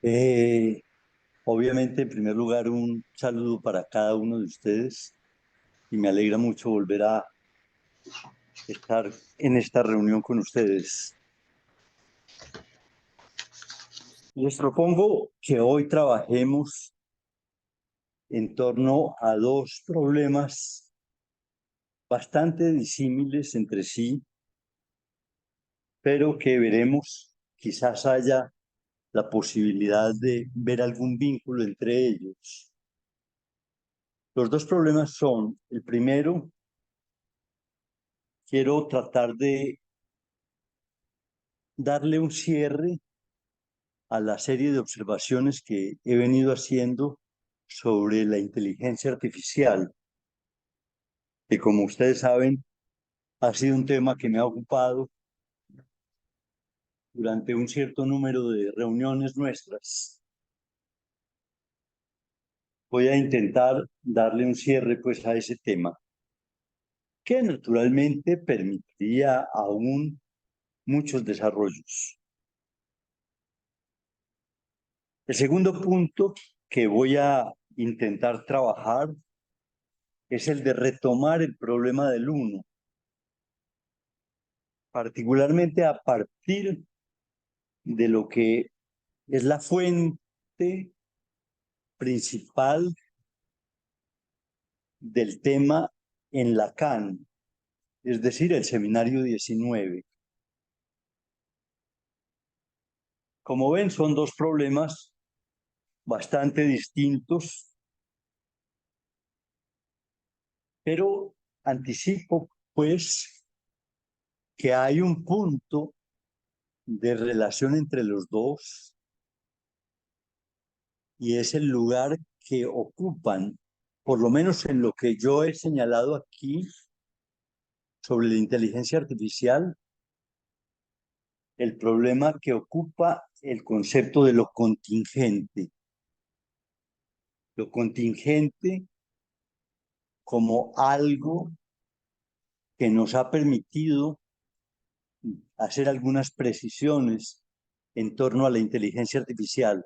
Eh, Obviamente, en primer lugar, un saludo para cada uno de ustedes y me alegra mucho volver a estar en esta reunión con ustedes. Les propongo que hoy trabajemos en torno a dos problemas bastante disímiles entre sí, pero que veremos, quizás haya la posibilidad de ver algún vínculo entre ellos. Los dos problemas son, el primero, quiero tratar de darle un cierre a la serie de observaciones que he venido haciendo sobre la inteligencia artificial, que como ustedes saben ha sido un tema que me ha ocupado durante un cierto número de reuniones nuestras. Voy a intentar darle un cierre pues a ese tema, que naturalmente permitiría aún muchos desarrollos. El segundo punto que voy a intentar trabajar es el de retomar el problema del uno, particularmente a partir de lo que es la fuente principal del tema en Lacan, es decir, el seminario 19. Como ven, son dos problemas bastante distintos, pero anticipo, pues, que hay un punto de relación entre los dos y es el lugar que ocupan, por lo menos en lo que yo he señalado aquí sobre la inteligencia artificial, el problema que ocupa el concepto de lo contingente. Lo contingente como algo que nos ha permitido hacer algunas precisiones en torno a la inteligencia artificial.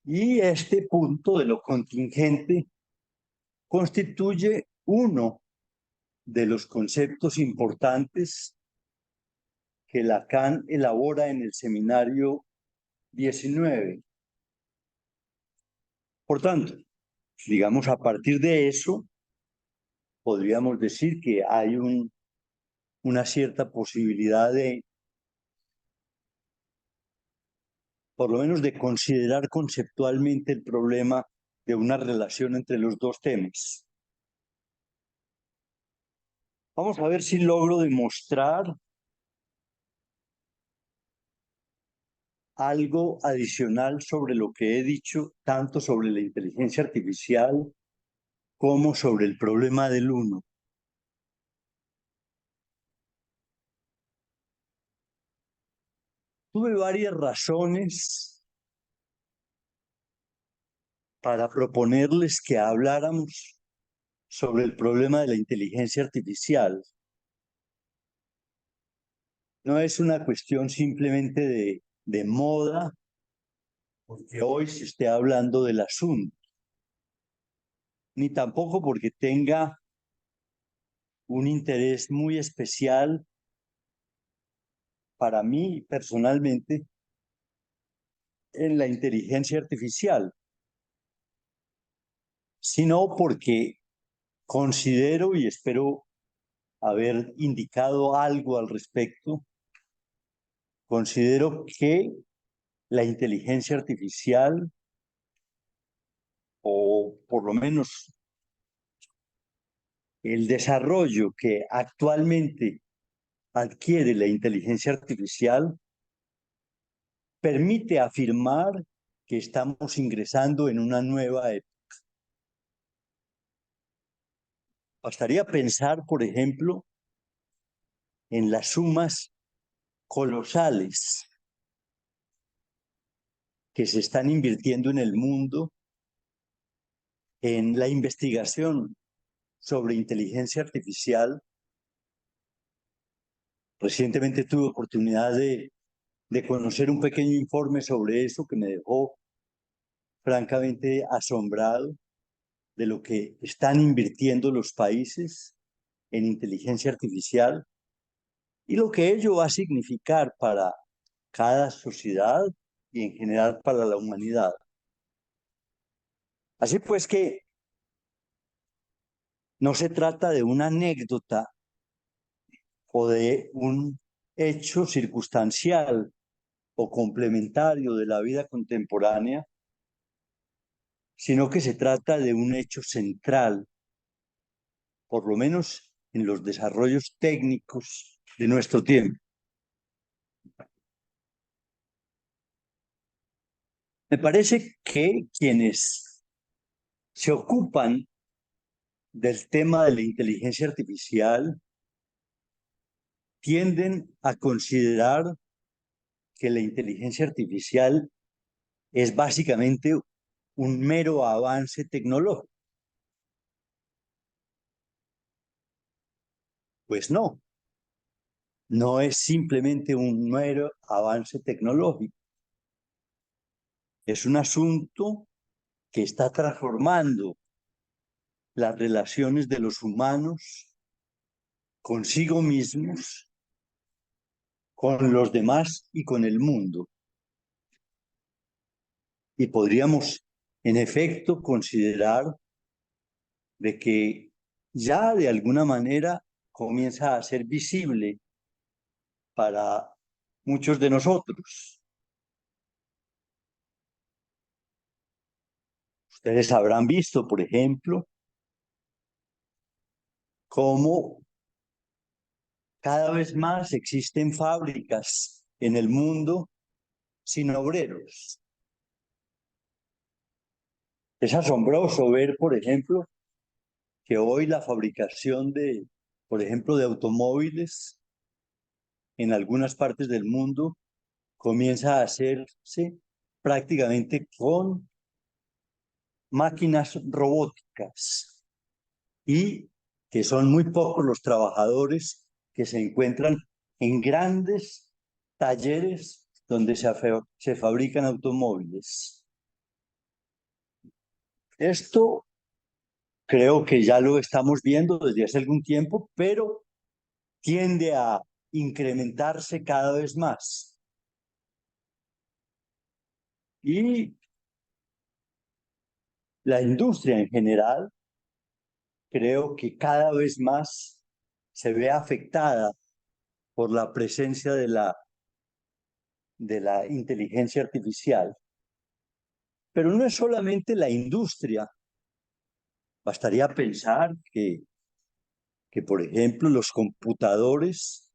Y este punto de lo contingente constituye uno de los conceptos importantes que Lacan elabora en el seminario 19. Por tanto, digamos, a partir de eso, podríamos decir que hay una cierta posibilidad de, por lo menos, de considerar conceptualmente el problema de una relación entre los dos temas. Vamos a ver si logro demostrar algo adicional sobre lo que he dicho, tanto sobre la inteligencia artificial como sobre el problema del uno. Tuve varias razones para proponerles que habláramos sobre el problema de la inteligencia artificial. No es una cuestión simplemente de moda, porque hoy se esté hablando del asunto, ni tampoco porque tenga un interés muy especial para mí personalmente en la inteligencia artificial, sino porque considero, y espero haber indicado algo al respecto, considero que la inteligencia artificial, o por lo menos el desarrollo que actualmente adquiere la inteligencia artificial, permite afirmar que estamos ingresando en una nueva época. Bastaría pensar, por ejemplo, en las sumas colosales que se están invirtiendo en el mundo en la investigación sobre inteligencia artificial. Recientemente tuve oportunidad de de conocer un pequeño informe sobre eso que me dejó francamente asombrado de lo que están invirtiendo los países en inteligencia artificial y lo que ello va a significar para cada sociedad y en general para la humanidad. Así pues que no se trata de una anécdota o de un hecho circunstancial o complementario de la vida contemporánea, sino que se trata de un hecho central, por lo menos en los desarrollos técnicos de nuestro tiempo. Me parece que quienes se ocupan del tema de la inteligencia artificial tienden a considerar que la inteligencia artificial es básicamente un mero avance tecnológico. Pues no, no es simplemente un mero avance tecnológico. Es un asunto que está transformando las relaciones de los humanos consigo mismos, con los demás y con el mundo. Y podríamos, en efecto, considerar de que ya de alguna manera comienza a ser visible para muchos de nosotros. Ustedes habrán visto, por ejemplo, cómo cada vez más existen fábricas en el mundo sin obreros. Es asombroso ver, por ejemplo, que hoy la fabricación de, por ejemplo, de automóviles en algunas partes del mundo comienza a hacerse prácticamente con máquinas robóticas y que son muy pocos los trabajadores que se encuentran en grandes talleres donde se fabrican automóviles. Esto creo que ya lo estamos viendo desde hace algún tiempo, pero tiende a incrementarse cada vez más. Y la industria en general creo que cada vez más se ve afectada por la presencia de la inteligencia artificial. Pero no es solamente la industria. Bastaría pensar que, por ejemplo, los computadores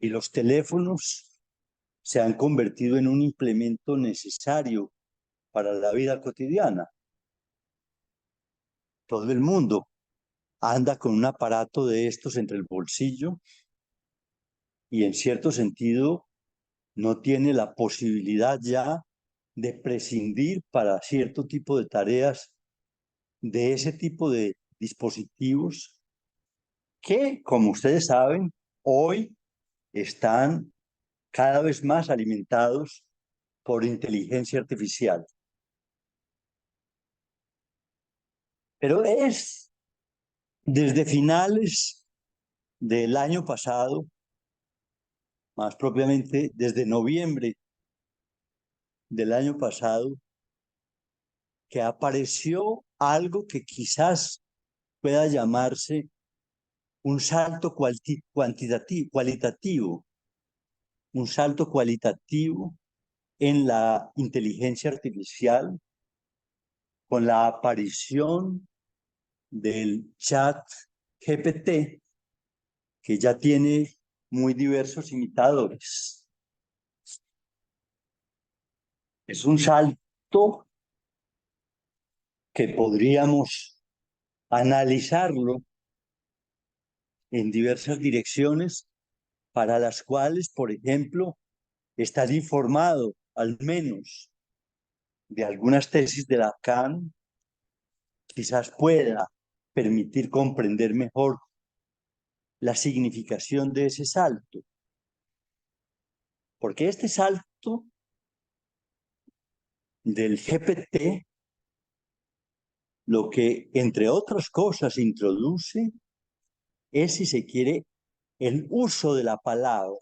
y los teléfonos se han convertido en un implemento necesario para la vida cotidiana. Todo el mundo anda con un aparato de estos entre el bolsillo y en cierto sentido no tiene la posibilidad ya de prescindir para cierto tipo de tareas de ese tipo de dispositivos que, como ustedes saben, hoy están cada vez más alimentados por inteligencia artificial. Pero es desde finales del año pasado, más propiamente desde noviembre del año pasado, que apareció algo que quizás pueda llamarse un salto cualitativo, un salto cualitativo en la inteligencia artificial con la aparición del chat GPT, que ya tiene muy diversos imitadores. Es un salto que podríamos analizarlo en diversas direcciones para las cuales, por ejemplo, estar informado al menos de algunas tesis de Lacan quizás pueda permitir comprender mejor la significación de ese salto. Porque este salto del GPT, lo que, entre otras cosas, introduce es, si se quiere, el uso de la palabra,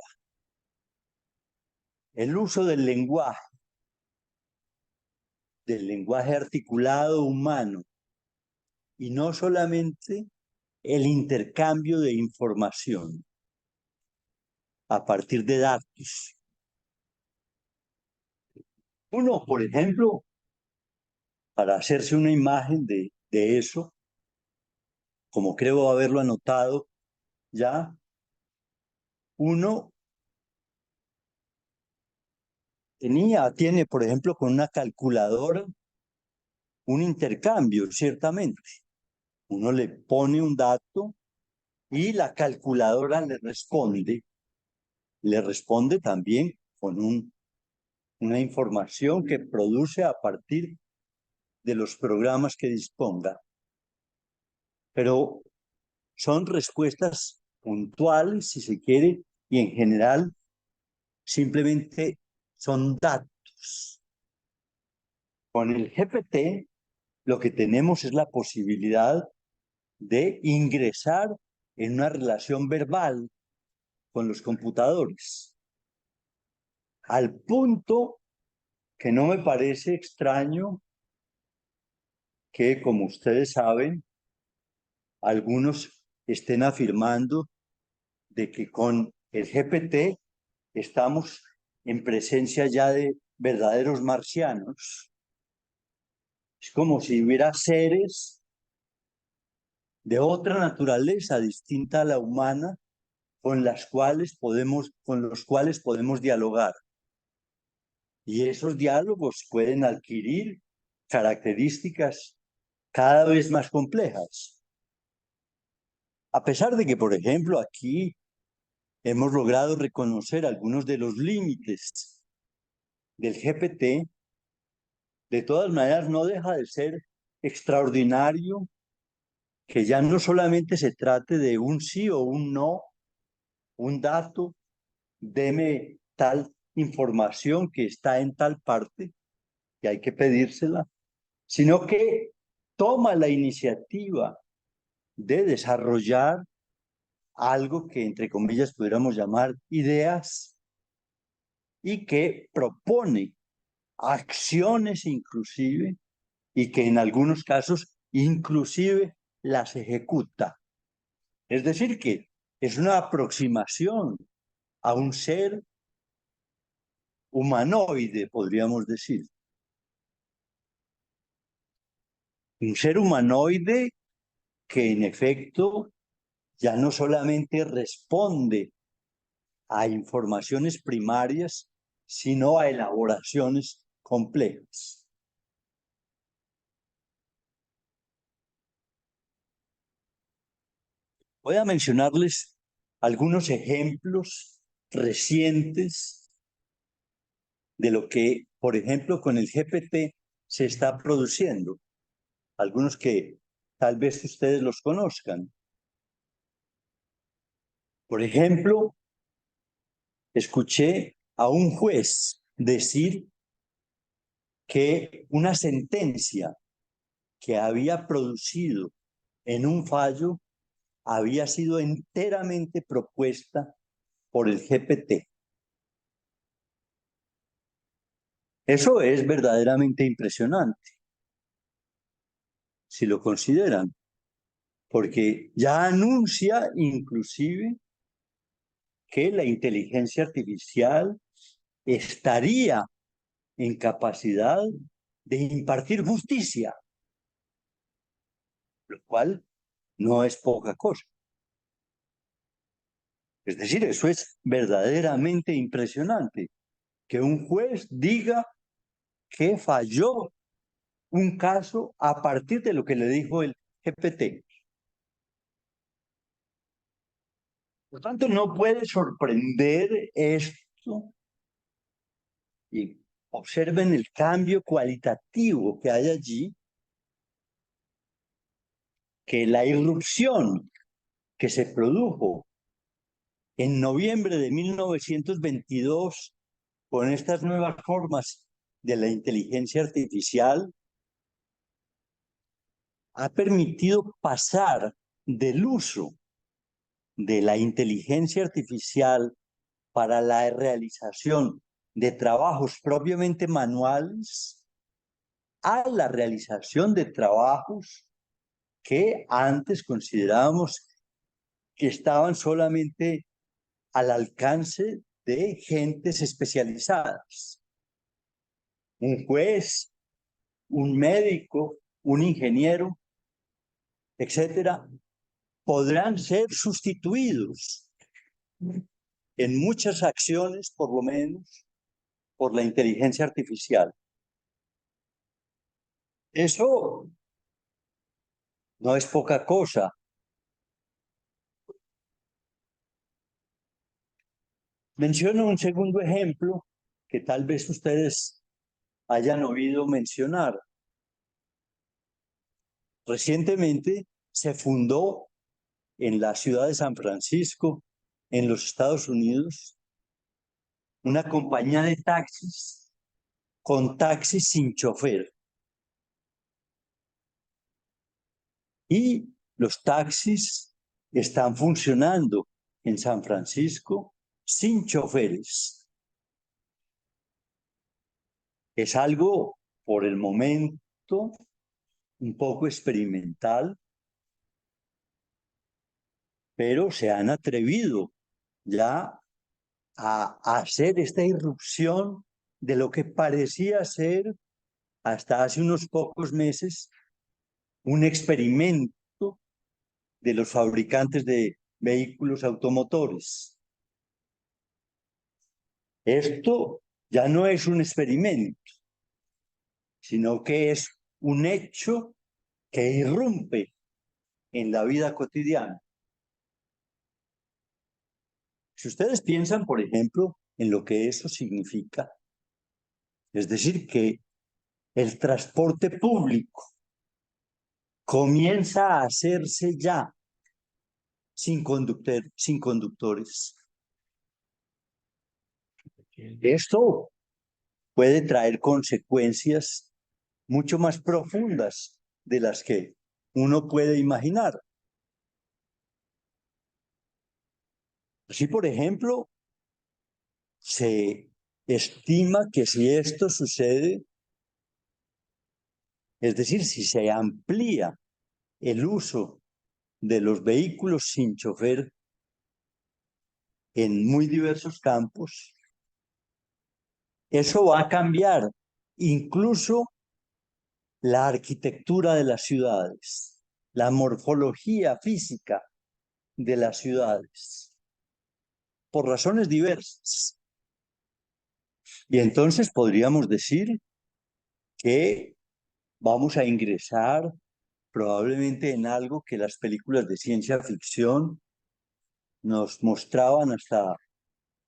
el uso del lenguaje articulado humano, y no solamente el intercambio de información a partir de datos. Uno, por ejemplo, para hacerse una imagen de eso, como creo haberlo anotado ya, uno tiene, por ejemplo, con una calculadora un intercambio, ciertamente. Uno le pone un dato y la calculadora le responde también con una información que produce a partir de los programas que disponga. Pero son respuestas puntuales, si se quiere, y en general simplemente son datos. Con el GPT lo que tenemos es la posibilidad de ingresar en una relación verbal con los computadores, al punto que no me parece extraño que, como ustedes saben, algunos estén afirmando de que con el GPT estamos en presencia ya de verdaderos marcianos. Es como si hubiera seres de otra naturaleza distinta a la humana con los cuales podemos dialogar. Y esos diálogos pueden adquirir características cada vez más complejas. A pesar de que, por ejemplo, aquí hemos logrado reconocer algunos de los límites del GPT, de todas maneras no deja de ser extraordinario que ya no solamente se trate de un sí o un no, un dato, deme tal información que está en tal parte y hay que pedírsela, sino que toma la iniciativa de desarrollar algo que, entre comillas, pudiéramos llamar ideas, y que propone acciones inclusive, y que en algunos casos inclusive las ejecuta. Es decir, que es una aproximación a un ser humanoide, podríamos decir. Un ser humanoide que en efecto ya no solamente responde a informaciones primarias, sino a elaboraciones complejas. Voy a mencionarles algunos ejemplos recientes de lo que, por ejemplo, con el GPT se está produciendo. Algunos que tal vez ustedes los conozcan. Por ejemplo, escuché a un juez decir que una sentencia que había producido en un fallo había sido enteramente propuesta por el GPT. Eso es verdaderamente impresionante, si lo consideran, porque ya anuncia inclusive que la inteligencia artificial estaría en capacidad de impartir justicia, lo cual no es poca cosa. Es decir, eso es verdaderamente impresionante, que un juez diga que falló un caso a partir de lo que le dijo el GPT. Por tanto, no puede sorprender esto, y observen el cambio cualitativo que hay allí, que la irrupción que se produjo en noviembre de 1922 con estas nuevas formas de la inteligencia artificial ha permitido pasar del uso de la inteligencia artificial para la realización de trabajos propiamente manuales a la realización de trabajos que antes considerábamos que estaban solamente al alcance de gentes especializadas. Un juez, un médico, un ingeniero, etcétera, podrán ser sustituidos en muchas acciones, por lo menos, por la inteligencia artificial. Eso no es poca cosa. Menciono un segundo ejemplo que tal vez ustedes hayan oído mencionar. Recientemente se fundó en la ciudad de San Francisco, en los Estados Unidos, una compañía de taxis con taxis sin chofer. Y los taxis están funcionando en San Francisco sin choferes. Es algo, por el momento, un poco experimental, pero se han atrevido ya a hacer esta irrupción de lo que parecía ser, hasta hace unos pocos meses, un experimento de los fabricantes de vehículos automotores. Esto ya no es un experimento, sino que es un hecho que irrumpe en la vida cotidiana. Si ustedes piensan, por ejemplo, en lo que eso significa, es decir, que el transporte público comienza a hacerse ya sin conductores. Esto puede traer consecuencias mucho más profundas de las que uno puede imaginar. Así, por ejemplo, se estima que si esto sucede, es decir, si se amplía el uso de los vehículos sin chofer en muy diversos campos, eso va a cambiar incluso la arquitectura de las ciudades, la morfología física de las ciudades, por razones diversas. Y entonces podríamos decir que vamos a ingresar probablemente en algo que las películas de ciencia ficción nos mostraban hasta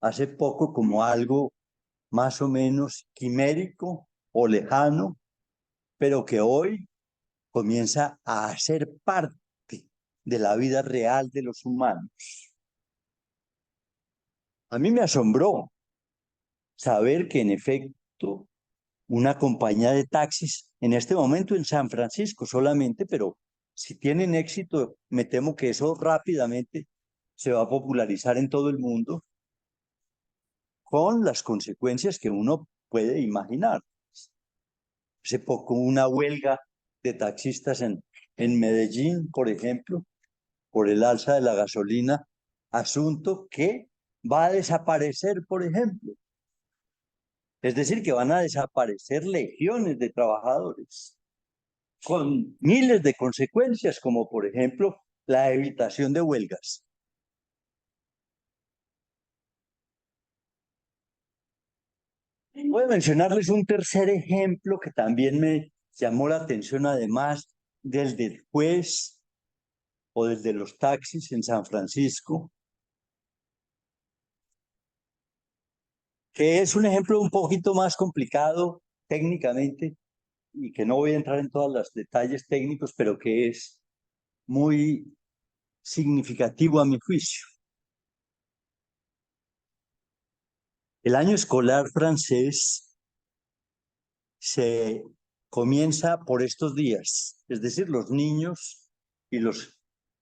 hace poco como algo más o menos quimérico o lejano, pero que hoy comienza a ser parte de la vida real de los humanos. A mí me asombró saber que en efecto una compañía de taxis, en este momento en San Francisco solamente, pero si tienen éxito, me temo que eso rápidamente se va a popularizar en todo el mundo, con las consecuencias que uno puede imaginar. Hace poco una huelga de taxistas en Medellín, por ejemplo, por el alza de la gasolina, asunto que va a desaparecer, por ejemplo. Es decir, que van a desaparecer legiones de trabajadores, con miles de consecuencias, como por ejemplo la evitación de huelgas. Voy a mencionarles un tercer ejemplo que también me llamó la atención, además del juez o del de los taxis en San Francisco, que es un ejemplo un poquito más complicado técnicamente y que no voy a entrar en todos los detalles técnicos, pero que es muy significativo a mi juicio. El año escolar francés se comienza por estos días, es decir, los niños y los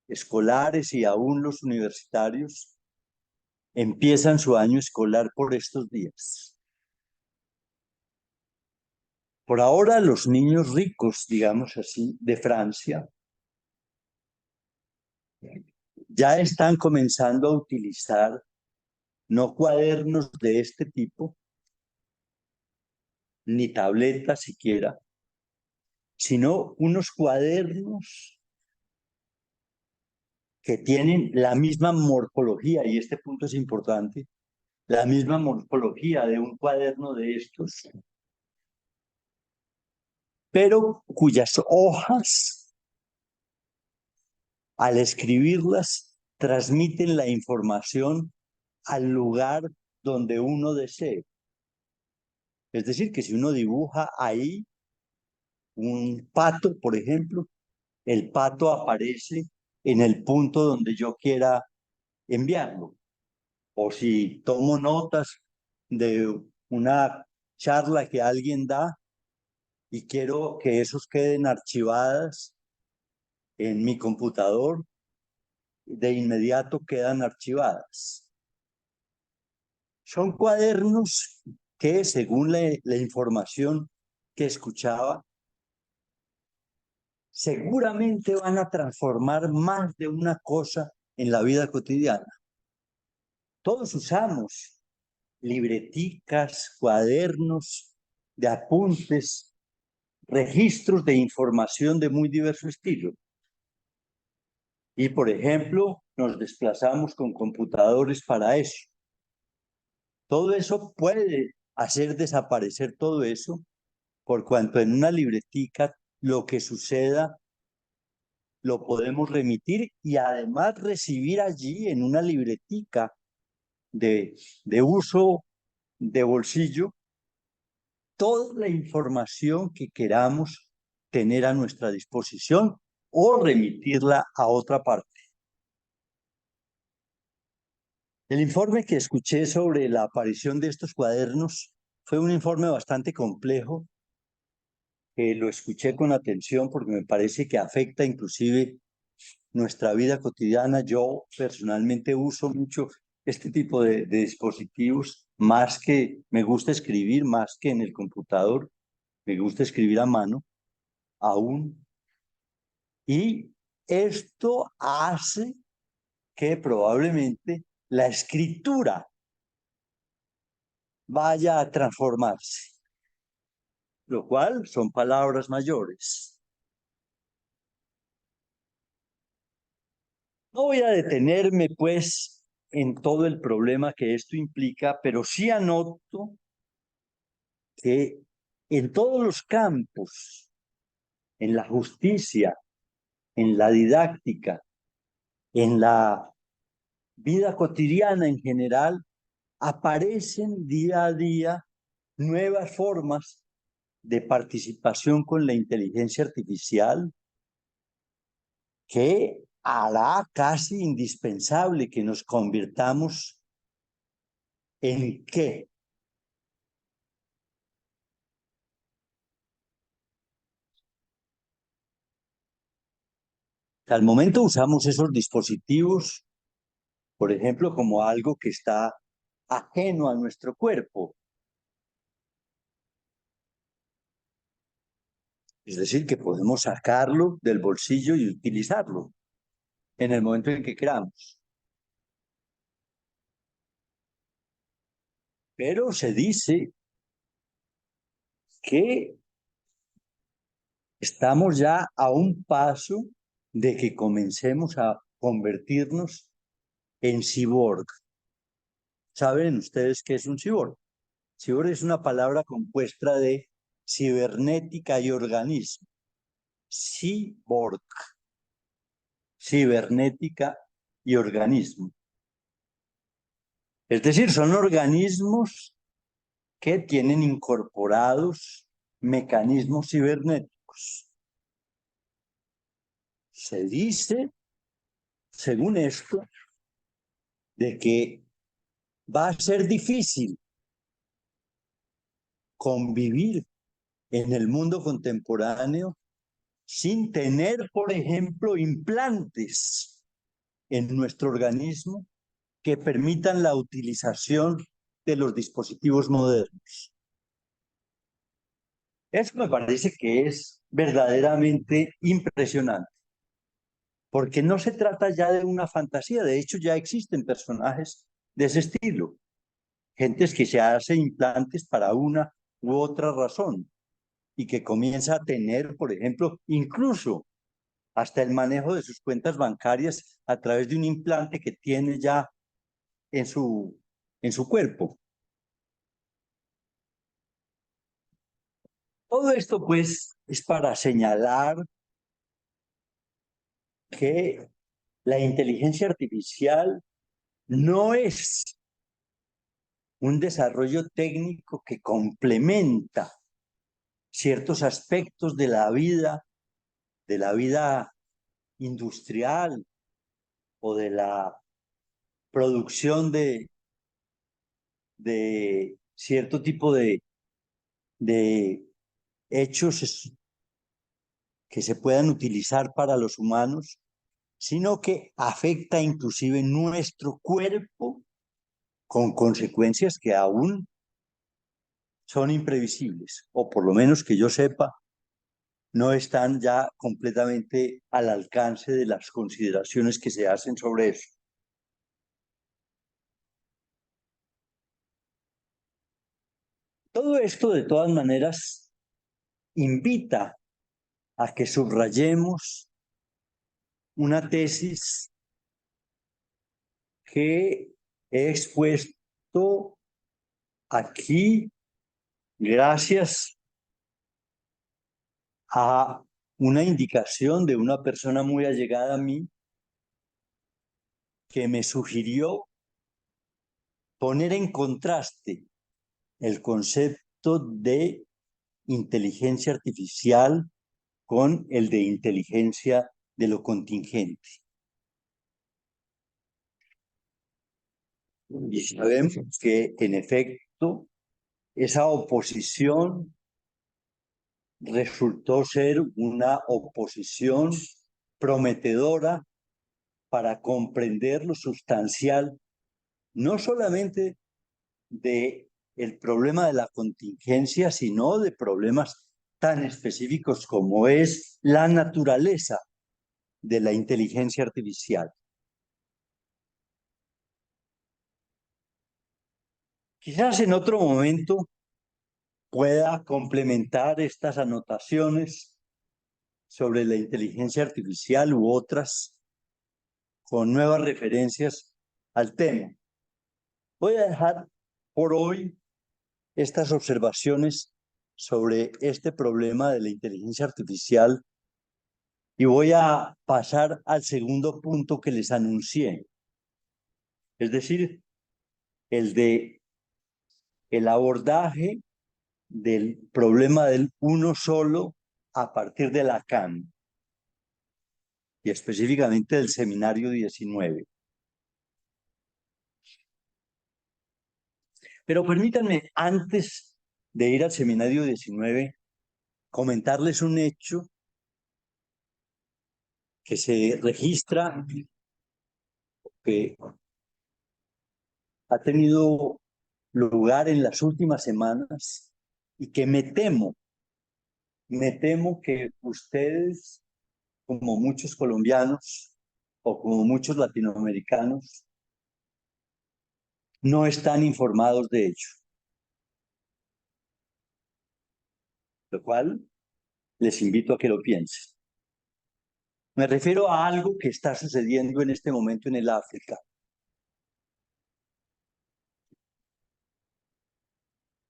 escolares y aún los universitarios empiezan su año escolar por estos días. Por ahora, los niños ricos, digamos así, de Francia, ya están comenzando a utilizar no cuadernos de este tipo, ni tabletas siquiera, sino unos cuadernos que tienen la misma morfología, y este punto es importante, la misma morfología de un cuaderno de estos, pero cuyas hojas, al escribirlas, transmiten la información al lugar donde uno desee. Es decir, que si uno dibuja ahí un pato, por ejemplo, el pato aparece en el punto donde yo quiera enviarlo. O si tomo notas de una charla que alguien da y quiero que esos queden archivadas en mi computador, de inmediato quedan archivadas. Son cuadernos que, según la información que escuchaba, seguramente van a transformar más de una cosa en la vida cotidiana. Todos usamos libreticas, cuadernos de apuntes, registros de información de muy diverso estilo. Y, por ejemplo, nos desplazamos con computadores para eso. Todo eso puede hacer desaparecer todo eso, por cuanto en una libretica lo que suceda lo podemos remitir y además recibir allí en una libretica de uso de bolsillo toda la información que queramos tener a nuestra disposición o remitirla a otra parte. El informe que escuché sobre la aparición de estos cuadernos fue un informe bastante complejo, que lo escuché con atención porque me parece que afecta inclusive nuestra vida cotidiana. Yo personalmente uso mucho este tipo de dispositivos, más que me gusta escribir, más que en el computador, me gusta escribir a mano aún. Y esto hace que probablemente la escritura vaya a transformarse, lo cual son palabras mayores. No voy a detenerme, pues, en todo el problema que esto implica, pero sí anoto que en todos los campos, en la justicia, en la didáctica, en la vida cotidiana en general, aparecen día a día nuevas formas de participación con la inteligencia artificial que hará casi indispensable que nos convirtamos en qué. Al momento usamos esos dispositivos, por ejemplo, como algo que está ajeno a nuestro cuerpo. Es decir, que podemos sacarlo del bolsillo y utilizarlo en el momento en que queramos. Pero se dice que estamos ya a un paso de que comencemos a convertirnos en cyborg. ¿Saben ustedes qué es un cyborg? Cyborg es una palabra compuesta de cibernética y organismo. Cyborg, cibernética y organismo. Es decir, son organismos que tienen incorporados mecanismos cibernéticos. Se dice, según esto, de que va a ser difícil convivir en el mundo contemporáneo sin tener, por ejemplo, implantes en nuestro organismo que permitan la utilización de los dispositivos modernos. Eso me parece que es verdaderamente impresionante, porque no se trata ya de una fantasía, de hecho ya existen personajes de ese estilo, gentes que se hacen implantes para una u otra razón y que comienza a tener, por ejemplo, incluso hasta el manejo de sus cuentas bancarias a través de un implante que tiene ya en su cuerpo. Todo esto, pues, es para señalar que la inteligencia artificial no es un desarrollo técnico que complementa ciertos aspectos de la vida industrial o de la producción de cierto tipo de hechos que se puedan utilizar para los humanos, sino que afecta inclusive nuestro cuerpo con consecuencias que aún son imprevisibles, o por lo menos que yo sepa, no están ya completamente al alcance de las consideraciones que se hacen sobre eso. Todo esto, de todas maneras, invita a que subrayemos una tesis que he expuesto aquí gracias a una indicación de una persona muy allegada a mí que me sugirió poner en contraste el concepto de inteligencia artificial con el de inteligencia de lo contingente. Y sabemos que, en efecto, esa oposición resultó ser una oposición prometedora para comprender lo sustancial, no solamente de el problema de la contingencia, sino de problemas tan específicos como es la naturaleza de la inteligencia artificial. Quizás en otro momento pueda complementar estas anotaciones sobre la inteligencia artificial u otras con nuevas referencias al tema. Voy a dejar por hoy estas observaciones sobre este problema de la inteligencia artificial y voy a pasar al segundo punto que les anuncié, es decir, el de el abordaje del problema del uno solo a partir de Lacan y específicamente del seminario 19. Pero permítanme, antes de ir al seminario 19, comentarles un hecho que se registra, que ha tenido lugar en las últimas semanas y que me temo que ustedes, como muchos colombianos o como muchos latinoamericanos, no están informados de ello, lo cual les invito a que lo piensen. Me refiero a algo que está sucediendo en este momento en el África.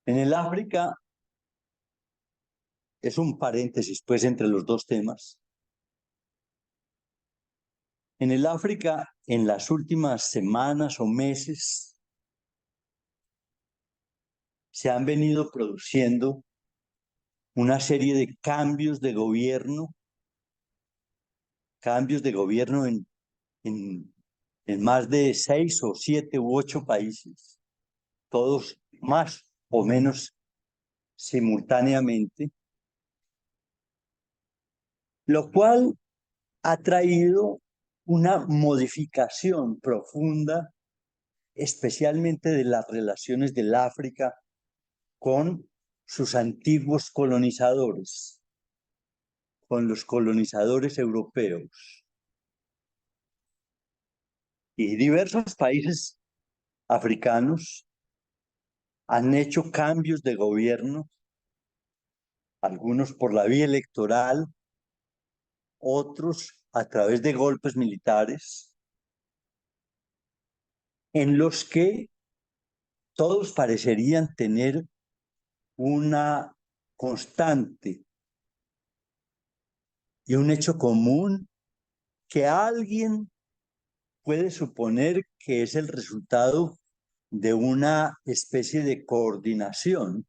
En el África es un paréntesis, pues, entre los dos temas. En el África, en las últimas semanas o meses, se han venido produciendo una serie de cambios de gobierno en más de 6 o 7 u 8 países, todos más o menos simultáneamente, lo cual ha traído una modificación profunda, especialmente de las relaciones del África con sus antiguos colonizadores, con los colonizadores europeos. Y diversos países africanos han hecho cambios de gobierno, algunos por la vía electoral, otros a través de golpes militares, en los que todos parecerían tener una constante y un hecho común que alguien puede suponer que es el resultado de una especie de coordinación.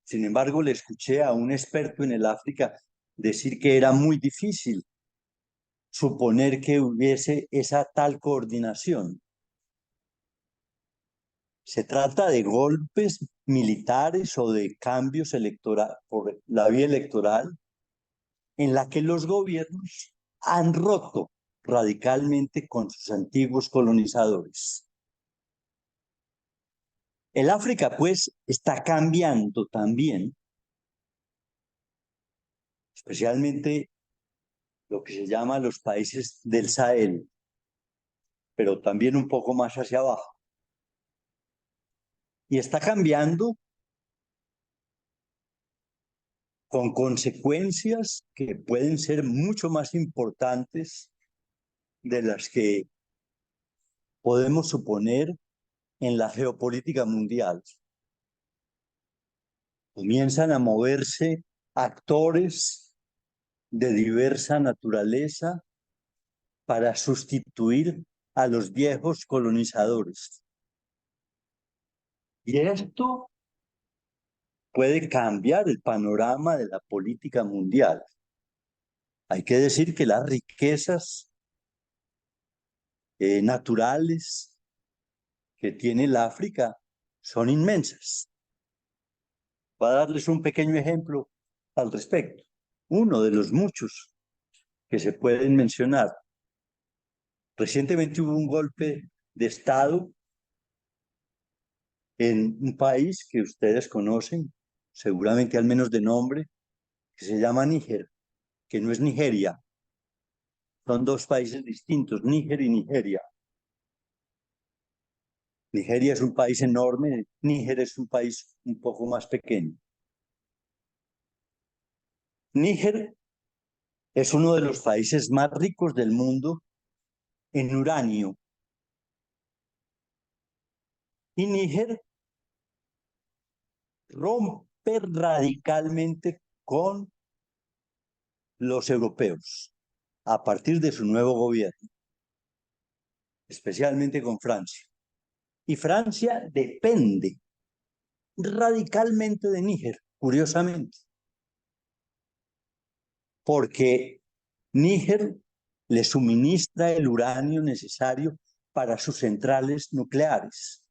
Sin embargo, le escuché a un experto en el África decir que era muy difícil suponer que hubiese esa tal coordinación. Se trata de golpes militares o de cambios por la vía electoral en la que los gobiernos han roto radicalmente con sus antiguos colonizadores. El África, pues, está cambiando también, especialmente lo que se llama los países del Sahel, pero también un poco más hacia abajo. Y está cambiando con consecuencias que pueden ser mucho más importantes de las que podemos suponer en la geopolítica mundial. Comienzan a moverse actores de diversa naturaleza para sustituir a los viejos colonizadores. Y esto puede cambiar el panorama de la política mundial. Hay que decir que las riquezas naturales que tiene el África son inmensas. Voy a darles un pequeño ejemplo al respecto. Uno de los muchos que se pueden mencionar. Recientemente hubo un golpe de Estado en un país que ustedes conocen, seguramente al menos de nombre, que se llama Níger, que no es Nigeria. Son dos países distintos, Níger y Nigeria. Nigeria es un país enorme, Níger es un país un poco más pequeño. Níger es uno de los países más ricos del mundo en uranio. Y Níger rompe radicalmente con los europeos a partir de su nuevo gobierno, especialmente con Francia. Y Francia depende radicalmente de Níger, curiosamente, porque Níger le suministra el uranio necesario para sus centrales nucleares.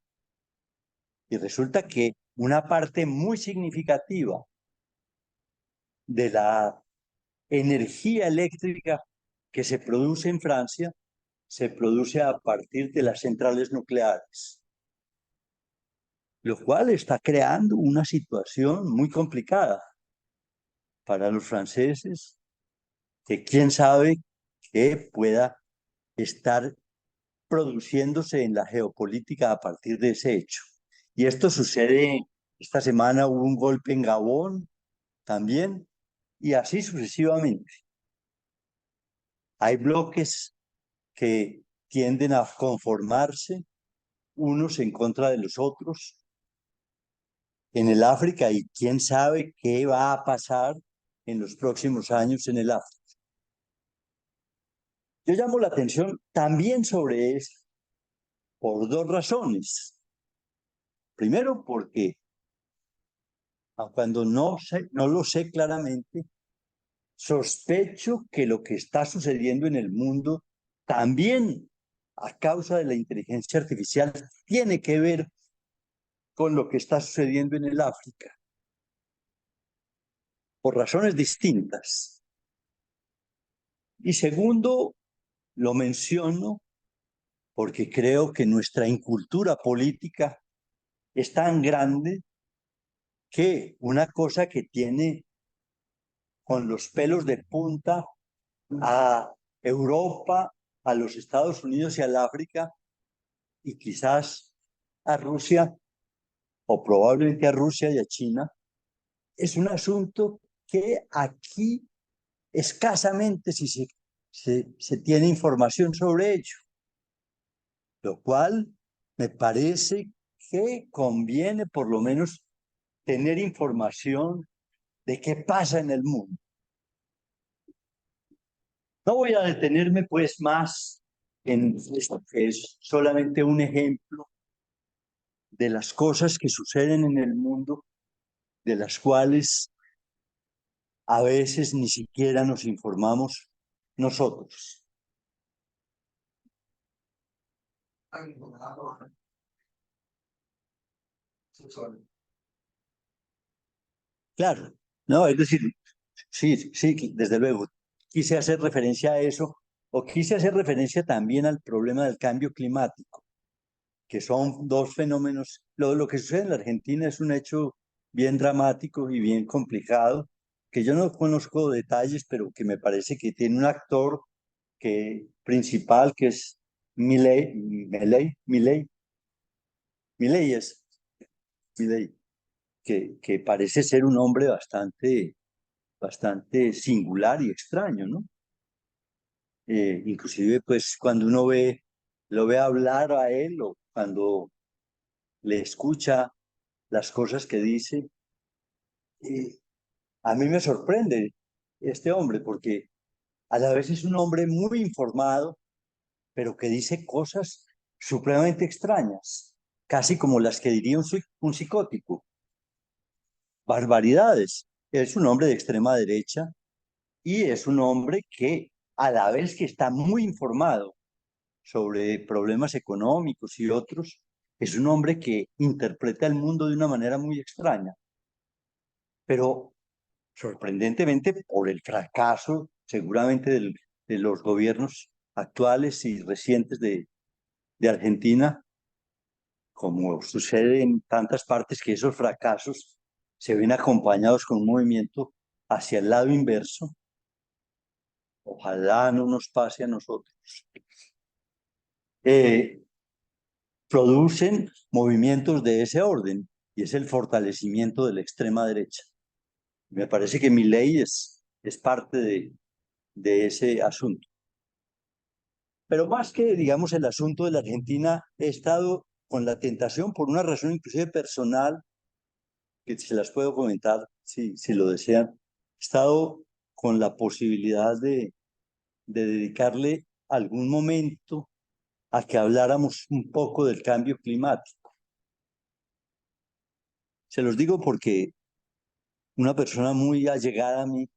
Y resulta que una parte muy significativa de la energía eléctrica que se produce en Francia se produce a partir de las centrales nucleares, lo cual está creando una situación muy complicada para los franceses, que quién sabe qué pueda estar produciéndose en la geopolítica a partir de ese hecho. Y esto sucede, esta semana hubo un golpe en Gabón también, y así sucesivamente. Hay bloques que tienden a conformarse unos en contra de los otros en el África, y quién sabe qué va a pasar en los próximos años en el África. Yo llamo la atención también sobre eso por dos razones. Primero, porque cuando no lo sé claramente, sospecho que lo que está sucediendo en el mundo también a causa de la inteligencia artificial tiene que ver con lo que está sucediendo en el África, por razones distintas. Y segundo, lo menciono porque creo que nuestra incultura política es tan grande que una cosa que tiene con los pelos de punta a Europa, a los Estados Unidos y al África, y quizás a Rusia, o probablemente a Rusia y a China, es un asunto que aquí escasamente se tiene información sobre ello, lo cual me parece que conviene por lo menos tener información de qué pasa en el mundo. No voy a detenerme pues más en esto que es solamente un ejemplo de las cosas que suceden en el mundo, de las cuales a veces ni siquiera nos informamos nosotros. Claro, no, es decir, sí, sí, desde luego, quise hacer referencia a eso, o quise hacer referencia también al problema del cambio climático, que son dos fenómenos. Lo que sucede en la Argentina es un hecho bien dramático y bien complicado, que yo no conozco detalles, pero que me parece que tiene un actor principal, que es Milei es Milei, que parece ser un hombre bastante singular y extraño, ¿no? Inclusive, pues, cuando uno lo ve hablar a él o cuando le escucha las cosas que dice, eh, a mí me sorprende este hombre, porque a la vez es un hombre muy informado, pero que dice cosas supremamente extrañas, casi como las que diría un psicótico, barbaridades. Es un hombre de extrema derecha y es un hombre que a la vez que está muy informado sobre problemas económicos y otros, es un hombre que interpreta el mundo de una manera muy extraña, pero sorprendentemente por el fracaso seguramente de los gobiernos actuales y recientes de Argentina, como sucede en tantas partes que esos fracasos se ven acompañados con un movimiento hacia el lado inverso. Ojalá no nos pase a nosotros. Eh, Producen movimientos de ese orden y es el fortalecimiento de la extrema derecha. Me parece que mi ley es parte de ese asunto. Pero más que, digamos, el asunto de la Argentina, he estado con la tentación, por una razón inclusive personal, que se las puedo comentar si lo desean, he estado con la posibilidad de dedicarle algún momento a que habláramos un poco del cambio climático. Se los digo porque una persona muy allegada a mí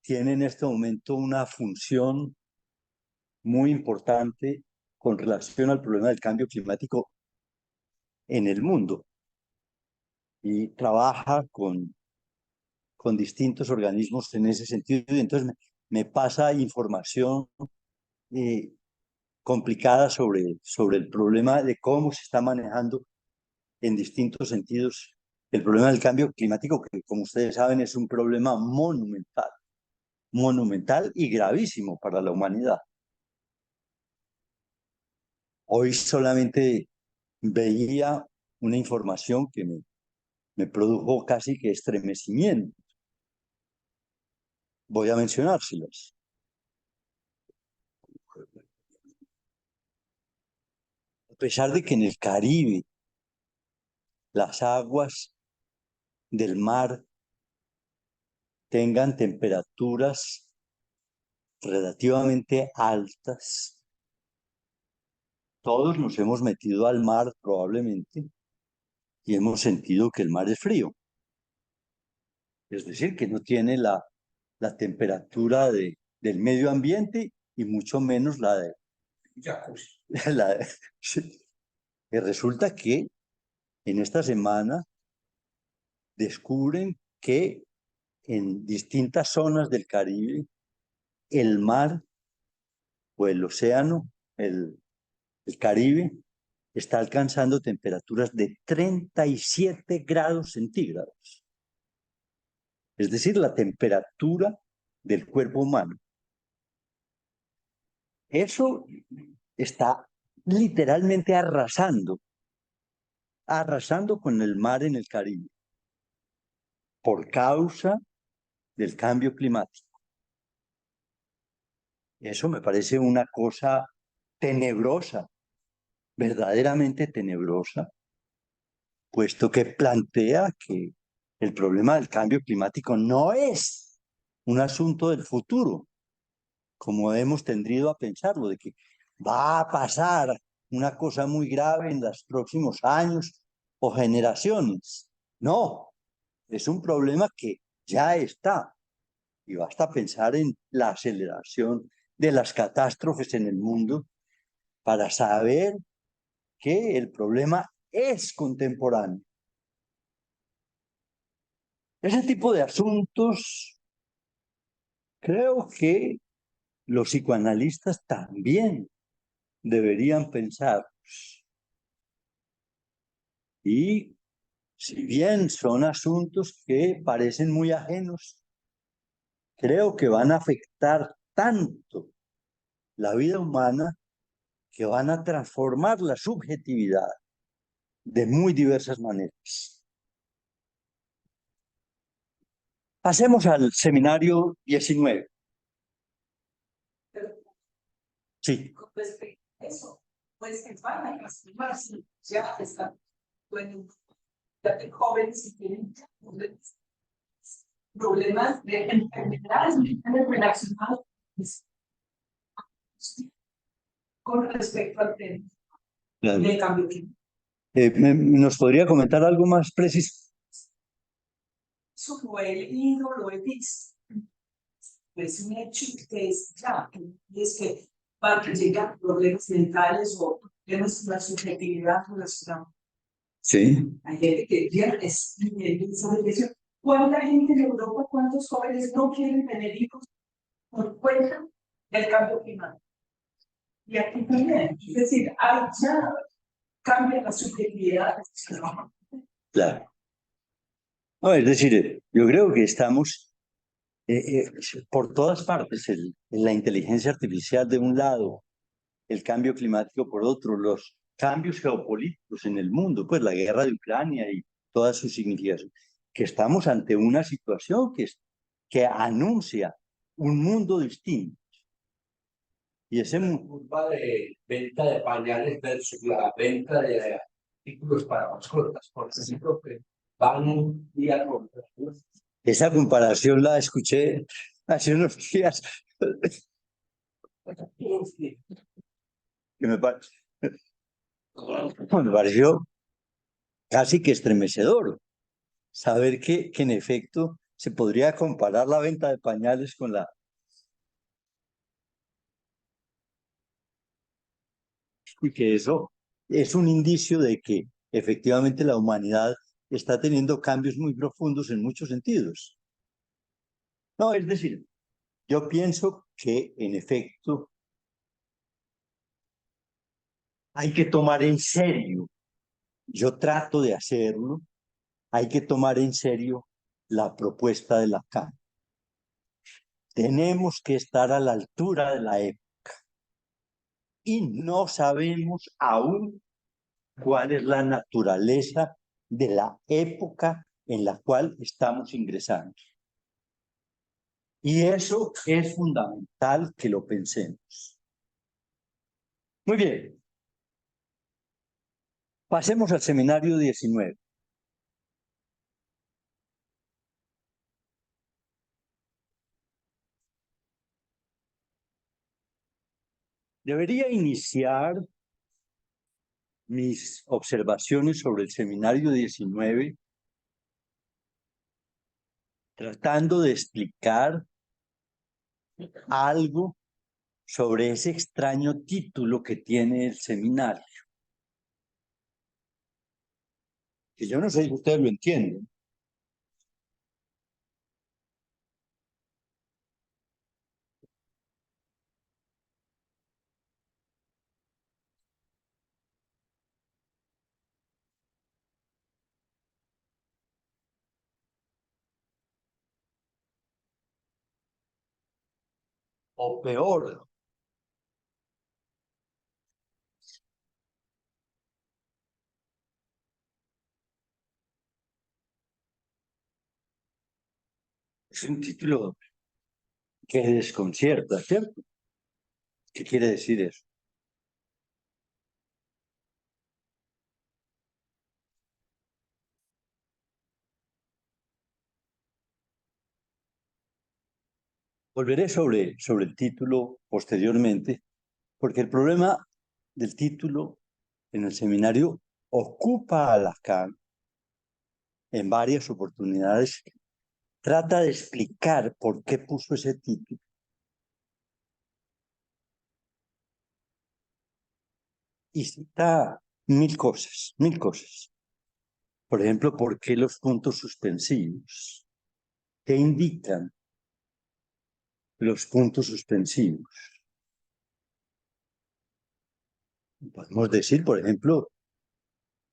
tiene en este momento una función muy importante con relación al problema del cambio climático en el mundo y trabaja con distintos organismos en ese sentido y entonces me pasa información eh, complicada sobre el problema de cómo se está manejando en distintos sentidos el problema del cambio climático, que como ustedes saben es un problema monumental y gravísimo para la humanidad. Hoy solamente veía una información que me produjo casi que estremecimiento. Voy a mencionárselas. A pesar de que en el Caribe las aguas del mar tengan temperaturas relativamente altas, todos nos hemos metido al mar probablemente y hemos sentido que el mar es frío. Es decir, que no tiene la temperatura del medio ambiente y mucho menos la de... La de sí. Y resulta que en esta semana descubren que en distintas zonas del Caribe, el mar o el océano, el Caribe, está alcanzando temperaturas de 37 grados centígrados. Es decir, la temperatura del cuerpo humano. Eso está literalmente arrasando con el mar en el Caribe por causa del cambio climático. Eso me parece una cosa tenebrosa, verdaderamente tenebrosa, puesto que plantea que el problema del cambio climático no es un asunto del futuro, como hemos tendido a pensarlo, de que va a pasar una cosa muy grave en los próximos años o generaciones. No, es un problema que ya está. Y basta pensar en la aceleración de las catástrofes en el mundo para saber que el problema es contemporáneo. Ese tipo de asuntos creo que los psicoanalistas también deberían pensar. Y si bien son asuntos que parecen muy ajenos, creo que van a afectar tanto la vida humana que van a transformar la subjetividad de muy diversas maneras. Pasemos al seminario 19. Sí. Con respecto a eso, pues en España, ya están, bueno, ya de jóvenes y tienen problemas de enfermedades mentales relacionadas con respecto al tema del cambio climático. ¿Nos podría comentar algo más preciso? Eso lo he leído, lo he visto. Es un hecho que es ya, y es que para que lleguen problemas mentales o problemas de la subjetividad relacionados. Sí. Hay gente que pierde esa depresión. ¿Cuánta gente en Europa, cuántos jóvenes no quieren tener hijos por cuenta del cambio climático? Y aquí también, es decir, hay ya cambia la subjetividad. Claro. No, es decir, yo creo que estamos por todas partes, la inteligencia artificial de un lado, el cambio climático por otro, los cambios geopolíticos en el mundo, pues la guerra de Ucrania y toda su significación, que estamos ante una situación que anuncia un mundo distinto. Y ese curva de venta de pañales versus la venta de artículos para mascotas, por ejemplo, que van un día contra otro. Esa comparación la escuché hace unos días. Que me pareció casi que estremecedor saber que en efecto se podría comparar la venta de pañales con la... Y que eso es un indicio de que efectivamente la humanidad está teniendo cambios muy profundos en muchos sentidos. No, es decir, yo pienso que en efecto hay que tomar en serio, yo trato de hacerlo, hay que tomar en serio la propuesta de Lacan. Tenemos que estar a la altura de la época y no sabemos aún cuál es la naturaleza de la época en la cual estamos ingresando. Y eso es fundamental que lo pensemos. Muy bien. Pasemos al seminario 19. Debería iniciar mis observaciones sobre el seminario 19 tratando de explicar algo sobre ese extraño título que tiene el seminario. que yo no sé si ustedes lo entienden. O peor, es un título que desconcierta, ¿cierto? ¿Qué quiere decir eso? Volveré sobre el título posteriormente, porque el problema del título en el seminario ocupa a Lacan en varias oportunidades, trata de explicar por qué puso ese título y cita mil cosas, mil cosas. Por ejemplo, ¿por qué los puntos suspensivos? ¿Qué indican los puntos suspensivos? Podemos decir, por ejemplo,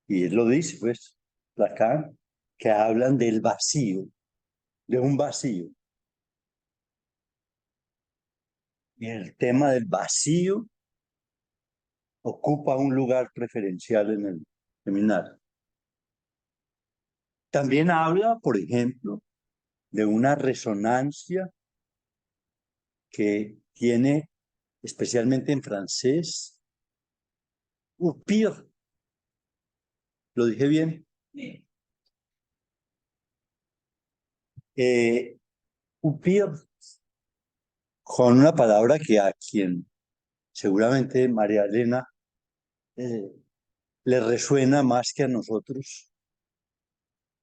y él lo dice, pues, Lacan, que hablan del vacío, de un vacío. Y el tema del vacío ocupa un lugar preferencial en el seminario. También habla, por ejemplo, de una resonancia que tiene, especialmente en francés, upir. ¿Lo dije bien? Sí. Upir, con una palabra que a quien seguramente María Elena eh, le resuena más que a nosotros,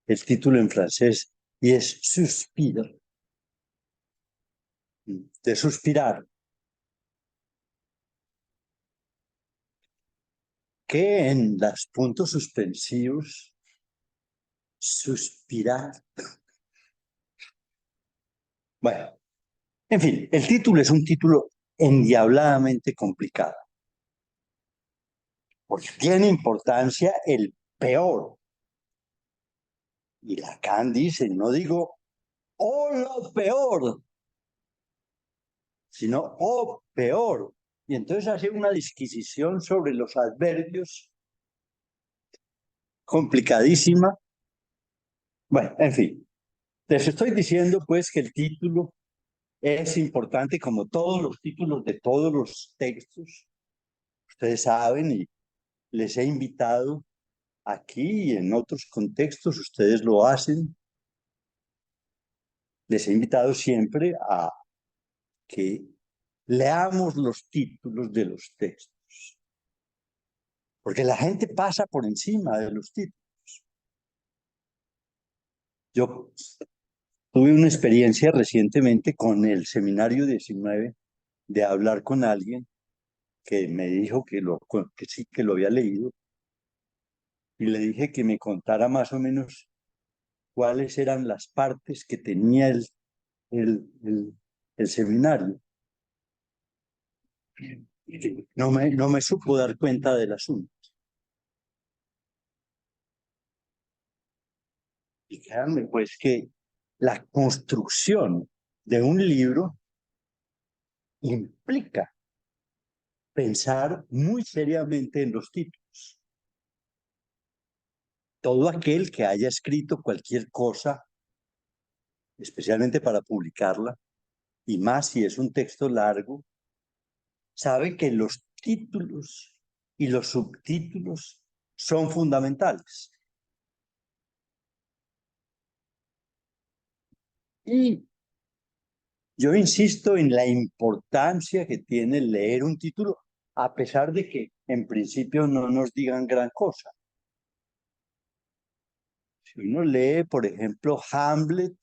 el título en francés, y es suspir, de suspirar, que en los puntos suspensivos, suspirar. Bueno, en fin, el título es un título endiabladamente complicado, porque tiene importancia el peor. Y Lacan dice, no digo, oh, lo peor, sino, oh, peor. Y entonces hace una disquisición sobre los adverbios complicadísima. Bueno, en fin, les estoy diciendo pues que el título es importante como todos los títulos de todos los textos. Ustedes saben y les he invitado aquí y en otros contextos, ustedes lo hacen. Les he invitado siempre a que leamos los títulos de los textos, porque la gente pasa por encima de los títulos. Yo tuve una experiencia recientemente con el seminario 19 de hablar con alguien que me dijo que sí, que lo había leído, y le dije que me contara más o menos cuáles eran las partes que tenía el, el, el seminario. No me supo dar cuenta del asunto. Y créanme, pues, que la construcción de un libro implica pensar muy seriamente en los títulos. Todo aquel que haya escrito cualquier cosa, especialmente para publicarla, y más si es un texto largo, sabe que los títulos y los subtítulos son fundamentales. Y yo insisto en la importancia que tiene leer un título, a pesar de que en principio no nos digan gran cosa. Si uno lee, por ejemplo, Hamlet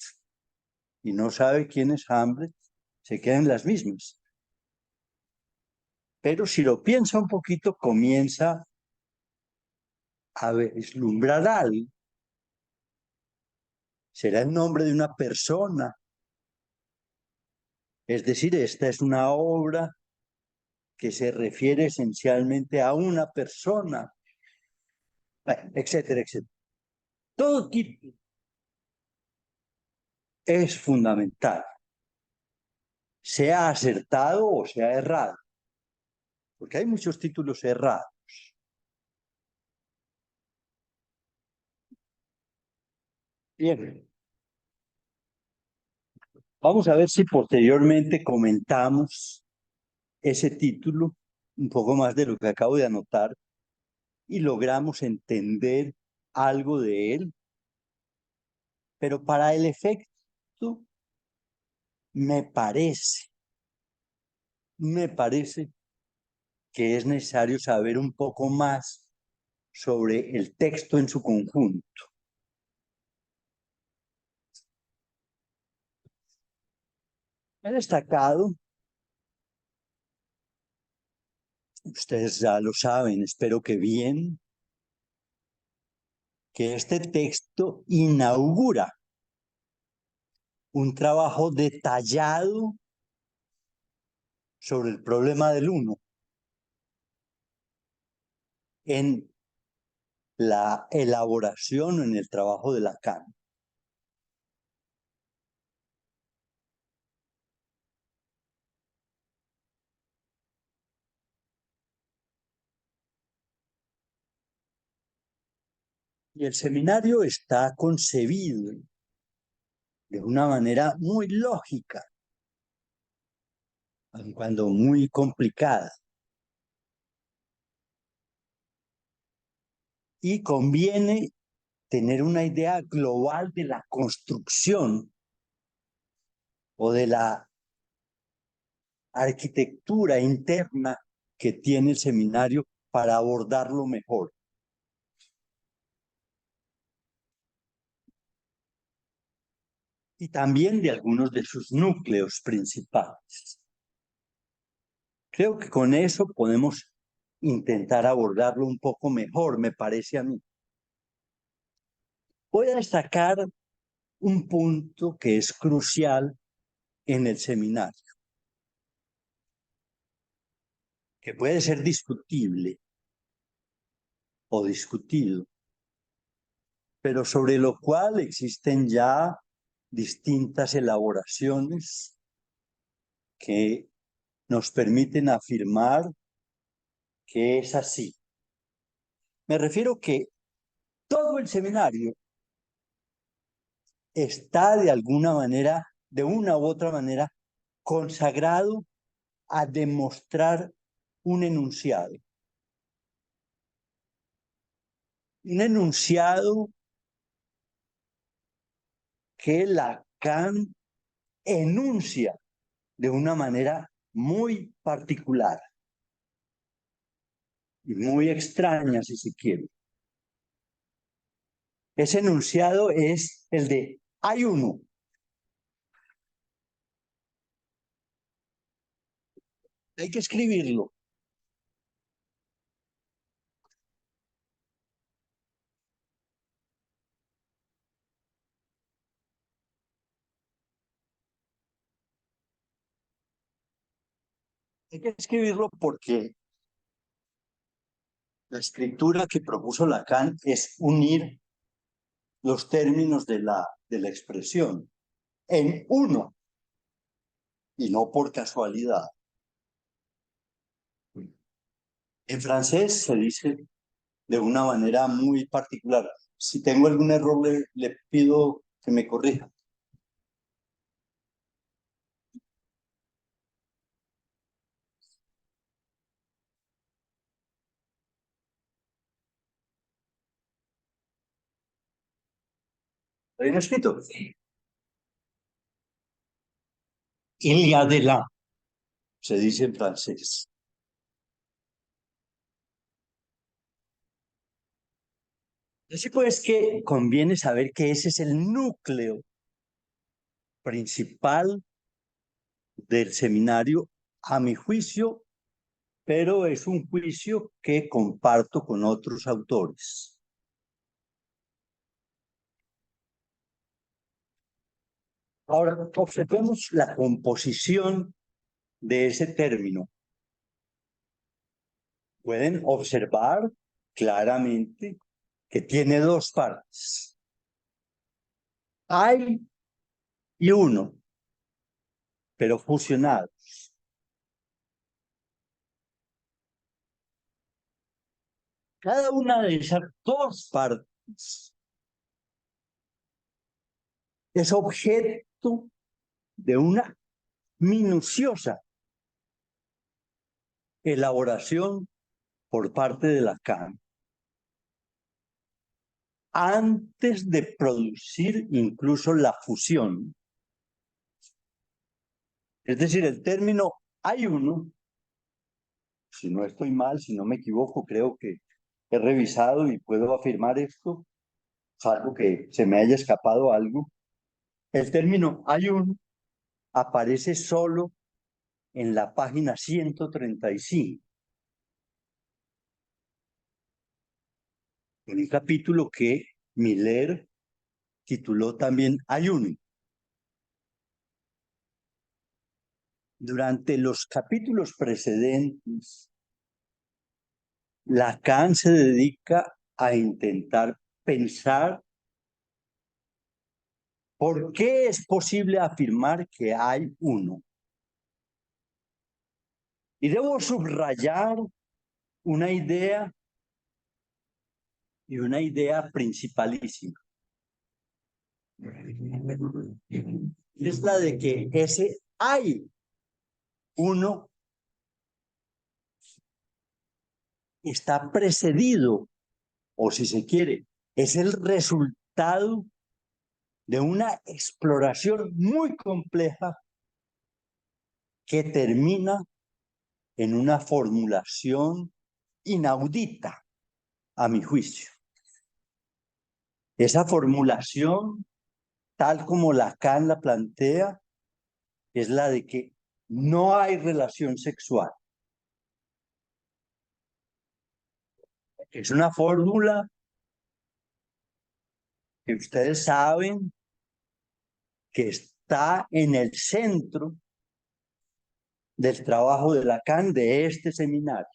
y no sabe quién es Hamlet, se quedan las mismas. Pero si lo piensa un poquito, comienza a vislumbrar algo. será el nombre de una persona. Es decir, esta es una obra que se refiere esencialmente a una persona, etcétera, etcétera. Todo título es fundamental, sea acertado o sea errado, porque hay muchos títulos errados. Bien, vamos a ver si posteriormente comentamos ese título, un poco más de lo que acabo de anotar, y logramos entender algo de él, pero para el efecto me parece que es necesario saber un poco más sobre el texto en su conjunto. He destacado, ustedes ya lo saben, espero que bien, que este texto inaugura un trabajo detallado sobre el problema del uno en la elaboración o en el trabajo de Lacan. Y el seminario está concebido de una manera muy lógica, aun cuando muy complicada. Y conviene tener una idea global de la construcción o de la arquitectura interna que tiene el seminario para abordarlo mejor. Y también de algunos de sus núcleos principales. Creo que con eso podemos intentar abordarlo un poco mejor, me parece a mí. Voy a destacar un punto que es crucial en el seminario, que puede ser discutible o discutido, pero sobre lo cual existen ya distintas elaboraciones que nos permiten afirmar que es así. Me refiero que todo el seminario está de alguna manera, de una u otra manera, consagrado a demostrar un enunciado. Un enunciado que Lacan enuncia de una manera muy particular y muy extraña, si se quiere. Ese enunciado es el de hay uno. Hay que escribirlo. Hay que escribirlo porque la escritura que propuso Lacan es unir los términos de la expresión en uno y no por casualidad. En francés se dice de una manera muy particular. Si tengo algún error, le pido que me corrija. ¿Está bien escrito? Il y a de là, se dice en francés. Así pues que conviene saber que ese es el núcleo principal del seminario, a mi juicio, pero es un juicio que comparto con otros autores. Ahora observemos la composición de ese término. Pueden observar claramente que tiene dos partes. Hay y uno, pero fusionados. Cada una de esas dos partes es objeto de una minuciosa elaboración por parte de Lacan antes de producir incluso la fusión. Es decir, el término hay uno, si no estoy mal, si no me equivoco, creo que he revisado y puedo afirmar esto, salvo que se me haya escapado algo. El término hay uno aparece solo en la página 135, en un capítulo que Miller tituló también Hay uno. Durante los capítulos precedentes, Lacan se dedica a intentar pensar por qué es posible afirmar que hay uno. Y debo subrayar una idea y una idea principalísima. Es la de que ese hay uno está precedido, o si se quiere, es el resultado de una exploración muy compleja que termina en una formulación inaudita, a mi juicio. Esa formulación, tal como Lacan la plantea, es la de que no hay relación sexual. Es una fórmula que ustedes saben que está en el centro del trabajo de Lacan de este seminario.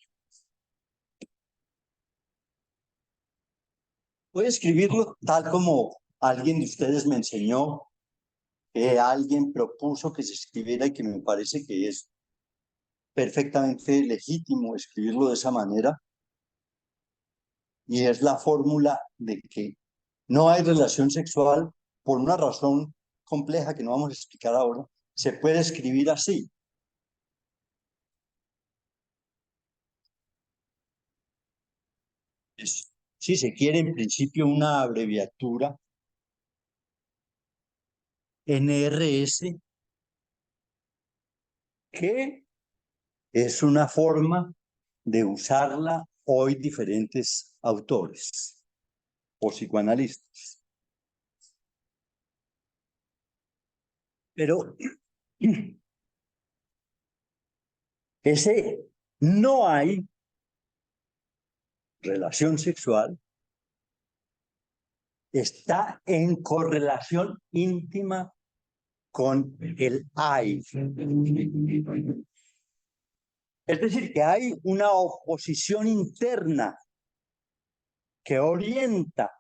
Voy a escribirlo tal como alguien de ustedes me enseñó, que alguien propuso que se escribiera y que me parece que es perfectamente legítimo escribirlo de esa manera. Y es la fórmula de que no hay relación sexual por una razón compleja que no vamos a explicar ahora. Se puede escribir así. Es, si se quiere, en principio, una abreviatura NRS, que es una forma de usarla hoy diferentes autores o psicoanalistas. Pero ese no hay relación sexual está en correlación íntima con el hay. Es decir, que hay una oposición interna que orienta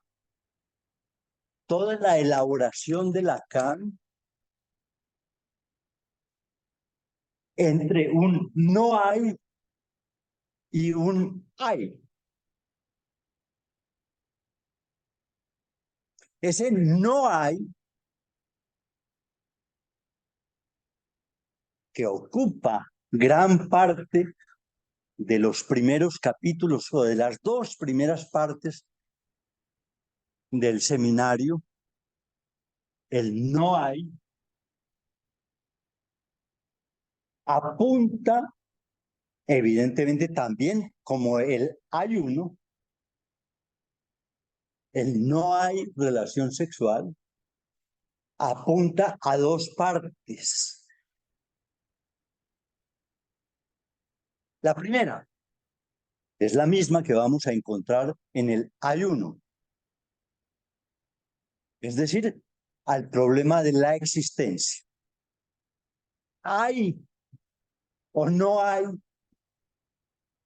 toda la elaboración de Lacan entre un no hay y un hay. Ese no hay que ocupa gran parte de los primeros capítulos o de las dos primeras partes del seminario, el no hay, apunta evidentemente también como el hay uno, el no hay relación sexual, apunta a dos partes. La primera es la misma que vamos a encontrar en el hay uno. Es decir, al problema de la existencia. ¿Hay o no hay?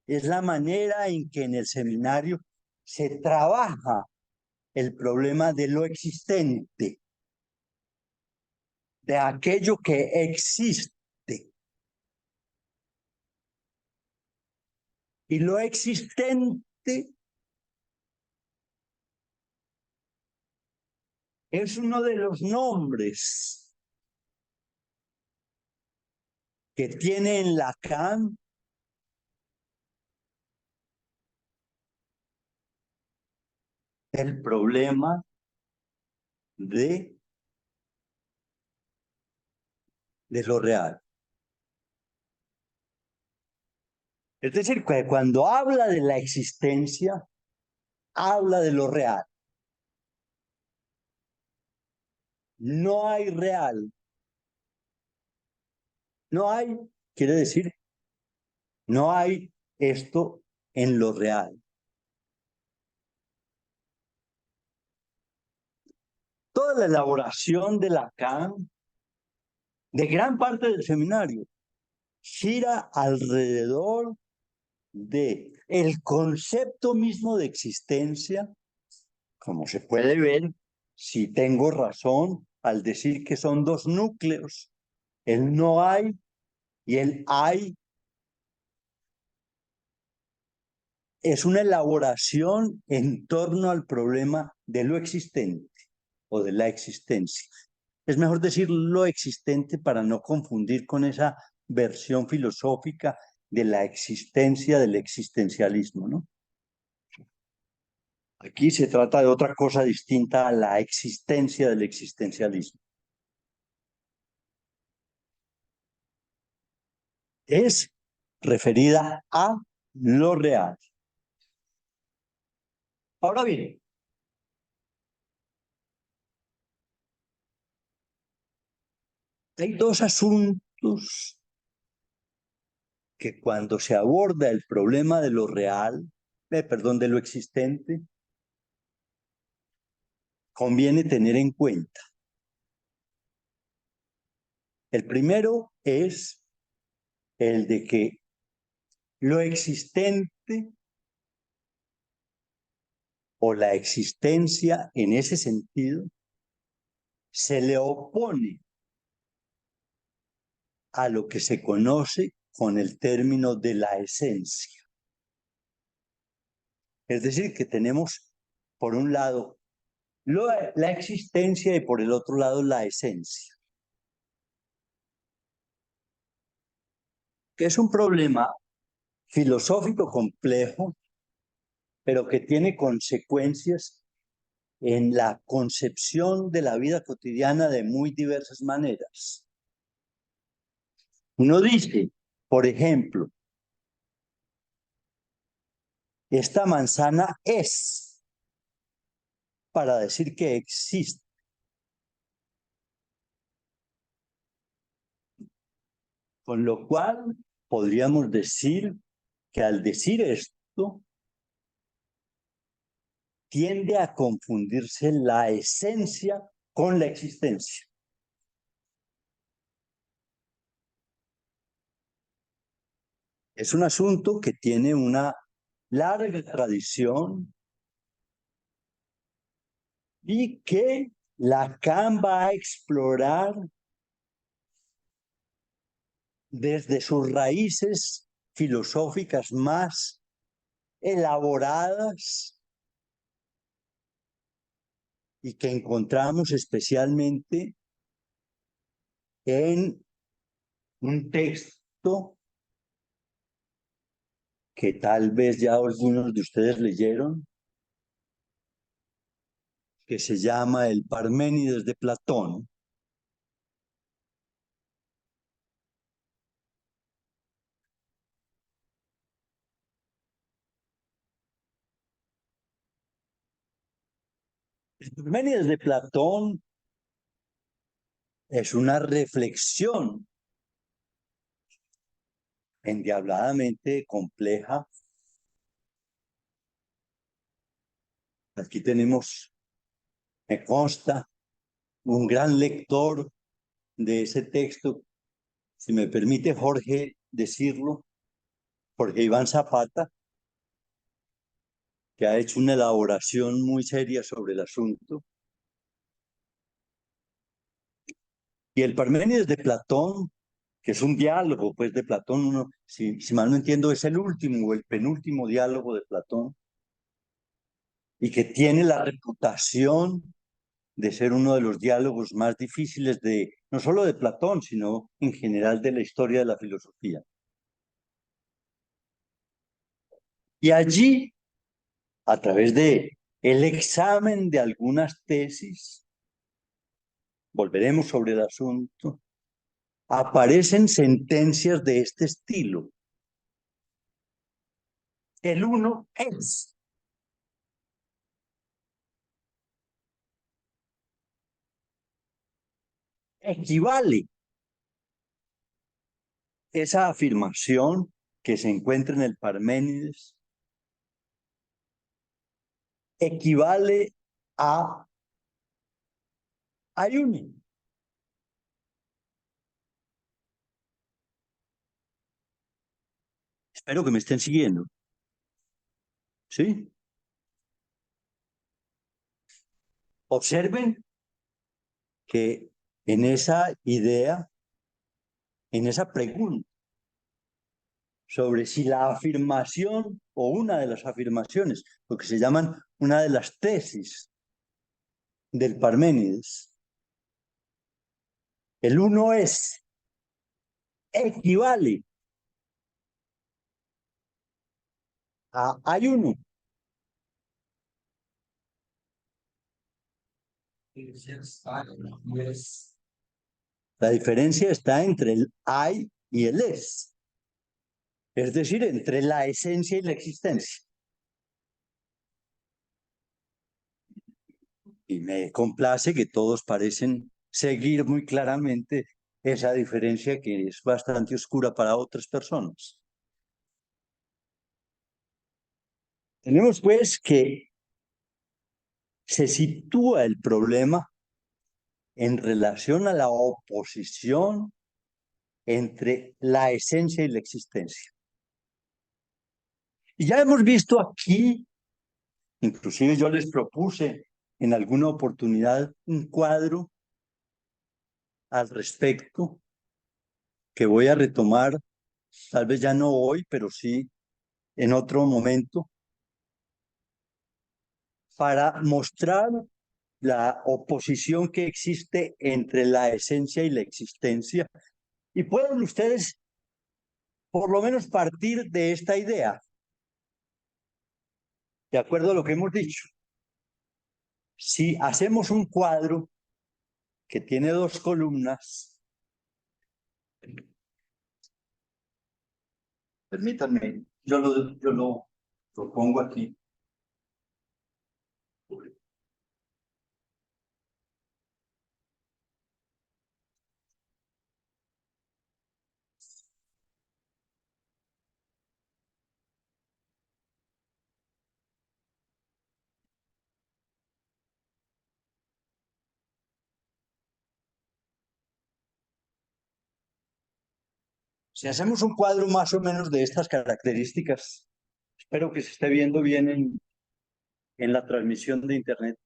Es la manera en que en el seminario se trabaja el problema de lo existente, de aquello que existe. Y lo existente es uno de los nombres que tiene en Lacan el problema de lo real. Es decir, que cuando habla de la existencia, habla de lo real. No hay real. No hay, quiere decir, no hay esto en lo real. Toda la elaboración de Lacan, de gran parte del seminario, gira alrededor de el concepto mismo de existencia, como se puede ver, si tengo razón al decir que son dos núcleos, el no hay y el hay. Es una elaboración en torno al problema de lo existente o de la existencia. Es mejor decir lo existente para no confundir con esa versión filosófica de la existencia, del existencialismo, ¿no? Aquí se trata de otra cosa distinta a la existencia del existencialismo. Es referida a lo real. Ahora bien, hay dos asuntos que cuando se aborda el problema de lo real, perdón, de lo existente, conviene tener en cuenta. El primero es el de que lo existente o la existencia en ese sentido se le opone a lo que se conoce con el término de la esencia. Es decir, que tenemos por un lado la existencia y por el otro lado la esencia, que es un problema filosófico complejo, pero que tiene consecuencias en la concepción de la vida cotidiana de muy diversas maneras. Uno dice, por ejemplo, esta manzana es, para decir que existe. Con lo cual, podríamos decir que al decir esto, tiende a confundirse la esencia con la existencia. Es un asunto que tiene una larga tradición y que Lacan va a explorar desde sus raíces filosóficas más elaboradas y que encontramos especialmente en un texto que tal vez ya algunos de ustedes leyeron, que se llama El Parménides de Platón. El Parménides de Platón es una reflexión endiabladamente compleja. Aquí tenemos, me consta, un gran lector de ese texto, si me permite Jorge decirlo, Jorge Iván Zapata, que ha hecho una elaboración muy seria sobre el asunto. Y el Parménides de Platón, que es un diálogo pues de Platón, si mal no entiendo, es el último o el penúltimo diálogo de Platón, y que tiene la reputación de ser uno de los diálogos más difíciles no solo de Platón, sino en general de la historia de la filosofía. Y allí, a través de el examen de algunas tesis, volveremos sobre el asunto, aparecen sentencias de este estilo. El uno es. Equivale esa afirmación que se encuentra en el Parménides, equivale a ayuno. Espero que me estén siguiendo. ¿Sí? Observen que en esa idea, en esa pregunta sobre si la afirmación o una de las afirmaciones, lo que se llaman una de las tesis del Parménides, el uno es, equivale a ayuno. La diferencia está entre el hay y el es decir, entre la esencia y la existencia. Y me complace que todos parecen seguir muy claramente esa diferencia que es bastante oscura para otras personas. Tenemos pues que se sitúa el problema en relación a la oposición entre la esencia y la existencia. Y ya hemos visto aquí, inclusive yo les propuse en alguna oportunidad un cuadro al respecto que voy a retomar, tal vez ya no hoy, pero sí en otro momento, para mostrar la oposición que existe entre la esencia y la existencia. Y pueden ustedes por lo menos partir de esta idea, de acuerdo a lo que hemos dicho. Si hacemos un cuadro que tiene dos columnas, permítanme, yo lo pongo aquí. Si hacemos un cuadro más o menos de estas características, espero que se esté viendo bien en la transmisión de Internet,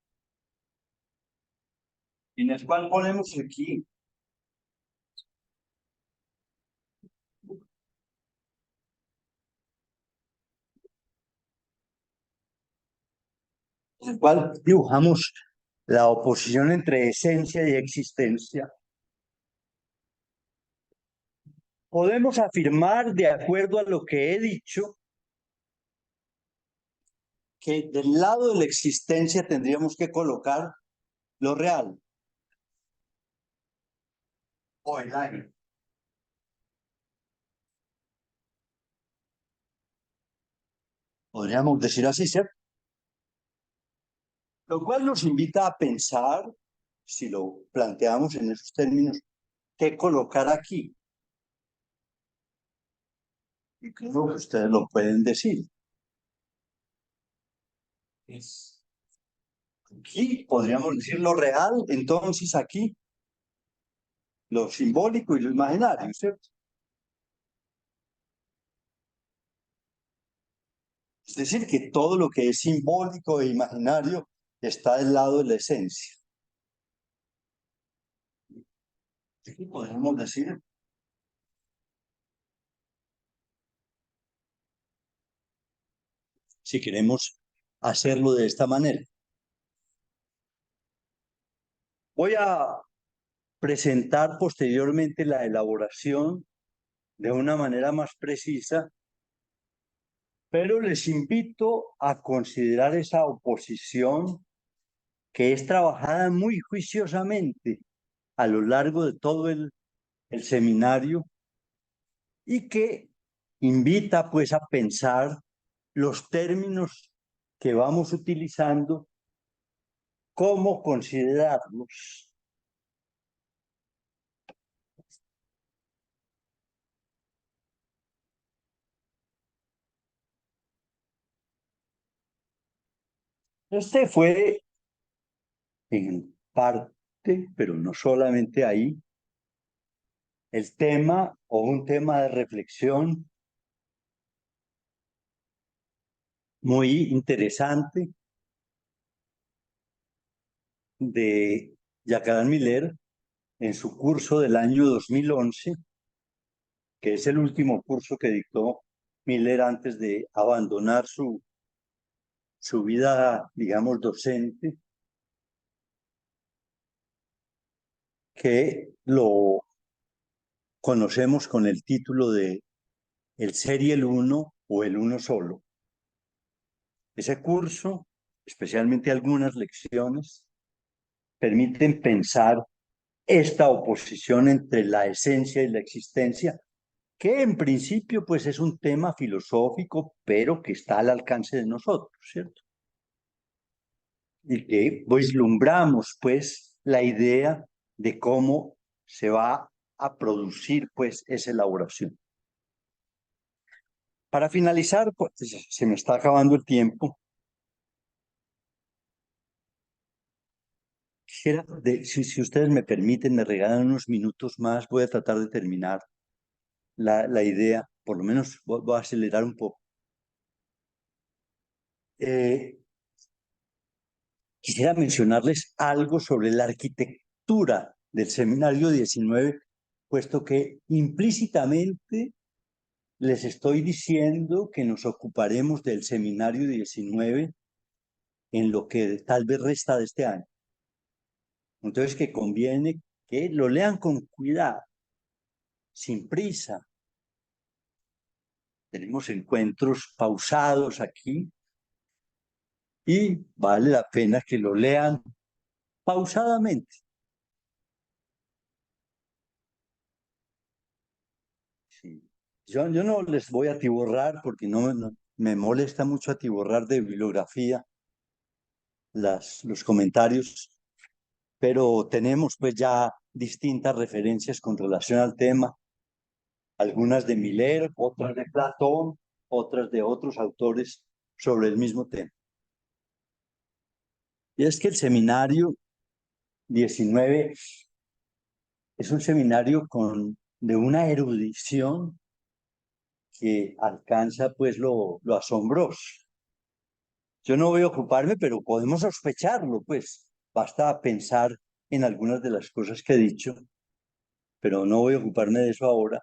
en el cual ponemos aquí en el cual dibujamos la oposición entre esencia y existencia. Podemos afirmar, de acuerdo a lo que he dicho, que del lado de la existencia tendríamos que colocar lo real o el aire. Podríamos decir así, ¿cierto? Lo cual nos invita a pensar, si lo planteamos en esos términos, qué colocar aquí. Y creo que ustedes lo pueden decir. Aquí podríamos decir lo real, entonces aquí lo simbólico y lo imaginario, ¿cierto? Es decir, que todo lo que es simbólico e imaginario está del lado de la esencia. Aquí podríamos decir, si queremos hacerlo de esta manera. Voy a presentar posteriormente la elaboración de una manera más precisa, pero les invito a considerar esa oposición que es trabajada muy juiciosamente a lo largo de todo el seminario y que invita pues a pensar los términos que vamos utilizando, cómo considerarlos. Este fue en parte, pero no solamente ahí, el tema o un tema de reflexión muy interesante de Jacques Miller en su curso del año 2011, que es el último curso que dictó Miller antes de abandonar su vida, digamos, docente, que lo conocemos con el título de El ser y el uno o el uno solo. Ese curso, especialmente algunas lecciones, permiten pensar esta oposición entre la esencia y la existencia, que en principio pues es un tema filosófico, pero que está al alcance de nosotros, ¿cierto? Y que vislumbramos pues la idea de cómo se va a producir pues esa elaboración. Para finalizar, pues se me está acabando el tiempo. Quisiera, si ustedes me permiten, me regalan unos minutos más, voy a tratar de terminar la idea, por lo menos voy a acelerar un poco. Quisiera mencionarles algo sobre la arquitectura del seminario 19, puesto que implícitamente les estoy diciendo que nos ocuparemos del seminario 19 en lo que tal vez resta de este año. Entonces que conviene que lo lean con cuidado, sin prisa. Tenemos encuentros pausados aquí y vale la pena que lo lean pausadamente. Sí. Yo no les voy a atiborrar porque no me molesta mucho atiborrar de bibliografía los comentarios, pero tenemos pues ya distintas referencias con relación al tema, algunas de Miller, otras de Platón, otras de otros autores sobre el mismo tema. Y es que el seminario 19 es un seminario de una erudición que alcanza pues lo asombroso. Yo no voy a ocuparme, pero podemos sospecharlo, pues. Basta pensar en algunas de las cosas que he dicho, pero no voy a ocuparme de eso ahora,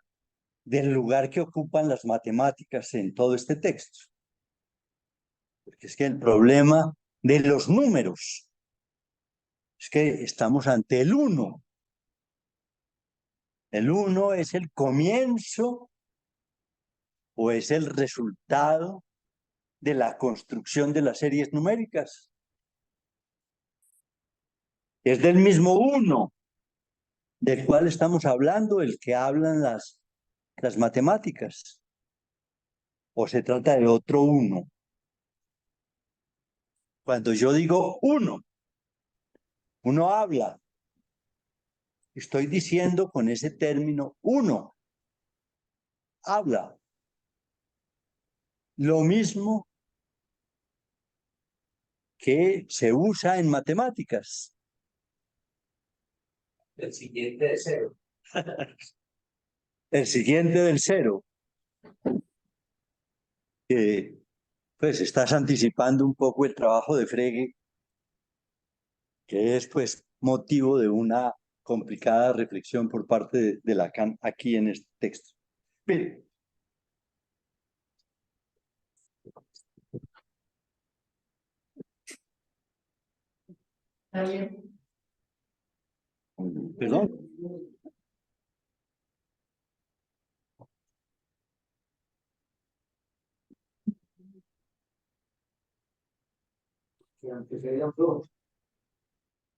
del lugar que ocupan las matemáticas en todo este texto. Porque es que el problema de los números es que estamos ante el uno. El uno es el comienzo o es el resultado de la construcción de las series numéricas. Es del mismo uno del cual estamos hablando, el que hablan las matemáticas. ¿O se trata de otro uno? Cuando yo digo uno habla. Estoy diciendo con ese término uno habla. Lo mismo que se usa en matemáticas. El siguiente de cero. El siguiente del cero. Pues estás anticipando un poco el trabajo de Frege, que es pues motivo de una complicada reflexión por parte de Lacan aquí en este texto. Mire. Perdón.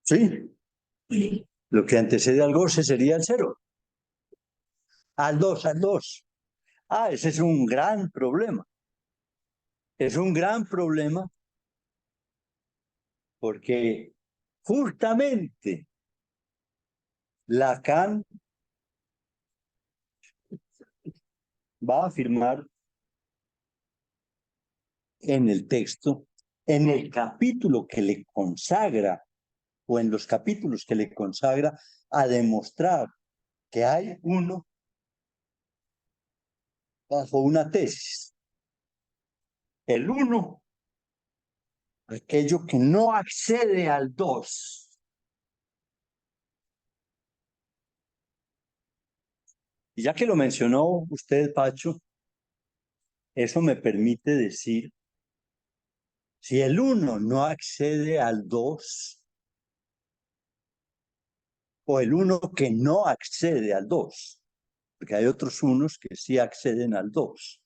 Sí. Lo que antecede al goce sería el cero. Al dos. Ah, ese es un gran problema. Es un gran problema porque justamente Lacan va a afirmar en el texto, en el capítulo que le consagra, o en los capítulos que le consagra, a demostrar que hay uno bajo una tesis. El uno, aquello que no accede al dos. Y ya que lo mencionó usted, Pacho, eso me permite decir, si el 1 no accede al 2, o el 1 que no accede al 2, porque hay otros unos que sí acceden al 2.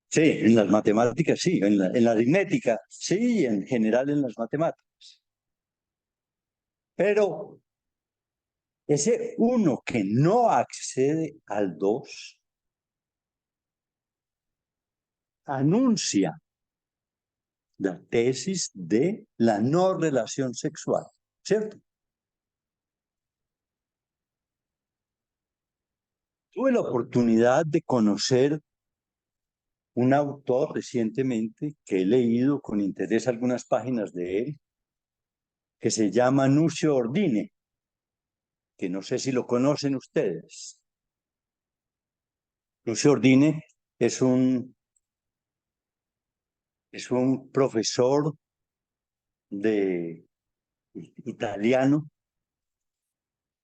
Sí, en las matemáticas sí, en la aritmética sí, en general en las matemáticas. Pero ese 1 que no accede al 2 anuncia la tesis de la no relación sexual, ¿cierto? Tuve la oportunidad de conocer un autor recientemente que he leído con interés algunas páginas de él, que se llama Nuccio Ordine, que no sé si lo conocen ustedes. Nuccio Ordine es un profesor de italiano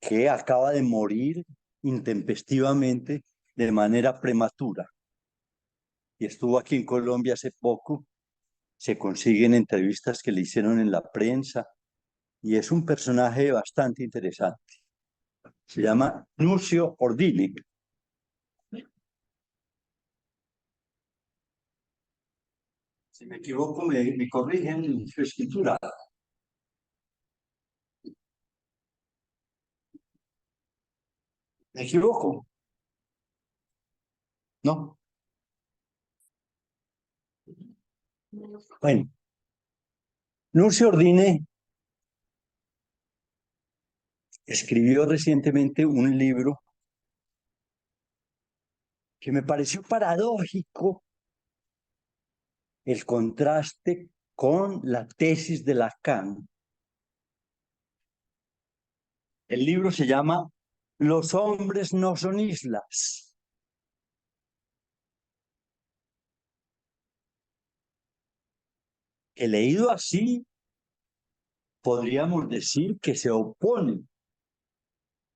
que acaba de morir intempestivamente de manera prematura. Y estuvo aquí en Colombia hace poco. Se consiguen entrevistas que le hicieron en la prensa y es un personaje bastante interesante. Se llama Nuccio Ordine. Si me equivoco, me corrigen su escritura. ¿Me equivoco? No. Bueno, Nuccio Ordine escribió recientemente un libro que me pareció paradójico el contraste con la tesis de Lacan. El libro se llama Los hombres no son islas. Que leído así, podríamos decir que se opone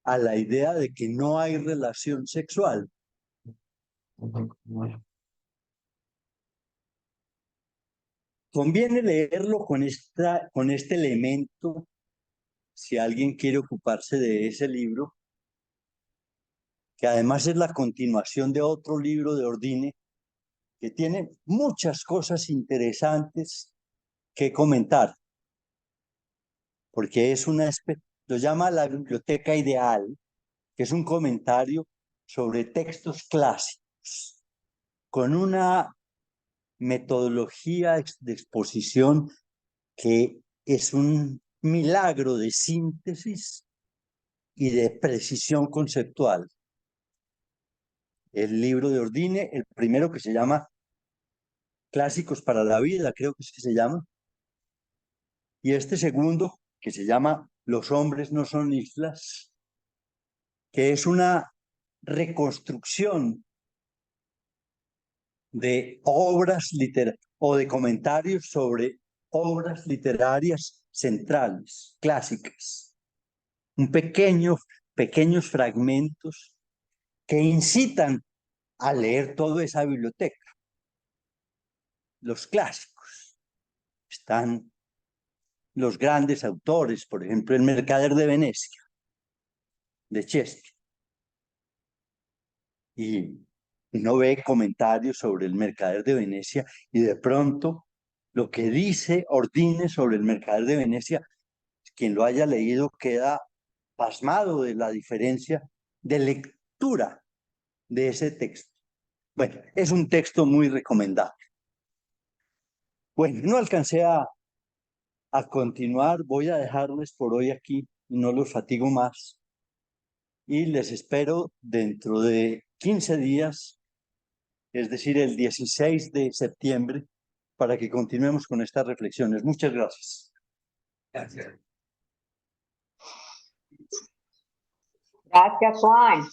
a la idea de que no hay relación sexual. Conviene leerlo con este elemento, si alguien quiere ocuparse de ese libro, que además es la continuación de otro libro de Ordine, que tiene muchas cosas interesantes que comentar, porque es lo llama la biblioteca ideal, que es un comentario sobre textos clásicos, con una metodología de exposición que es un milagro de síntesis y de precisión conceptual. El libro de Ordine, el primero que se llama Clásicos para la vida, creo que es que se llama. Y este segundo, que se llama Los hombres no son islas, que es una reconstrucción de obras literarias o de comentarios sobre obras literarias centrales, clásicas. Pequeños fragmentos que incitan a leer toda esa biblioteca. Los clásicos. Están los grandes autores, por ejemplo, El Mercader de Venecia, de Shakespeare. Y uno ve comentarios sobre El Mercader de Venecia y de pronto lo que dice Ordine sobre El Mercader de Venecia, quien lo haya leído queda pasmado de la diferencia de lectura de ese texto. Bueno, es un texto muy recomendable. Bueno, no alcancé a continuar, voy a dejarles por hoy aquí, no los fatigo más. Y les espero dentro de 15 días, es decir, el 16 de septiembre, para que continuemos con estas reflexiones. Muchas gracias. Gracias. Gracias, Juan.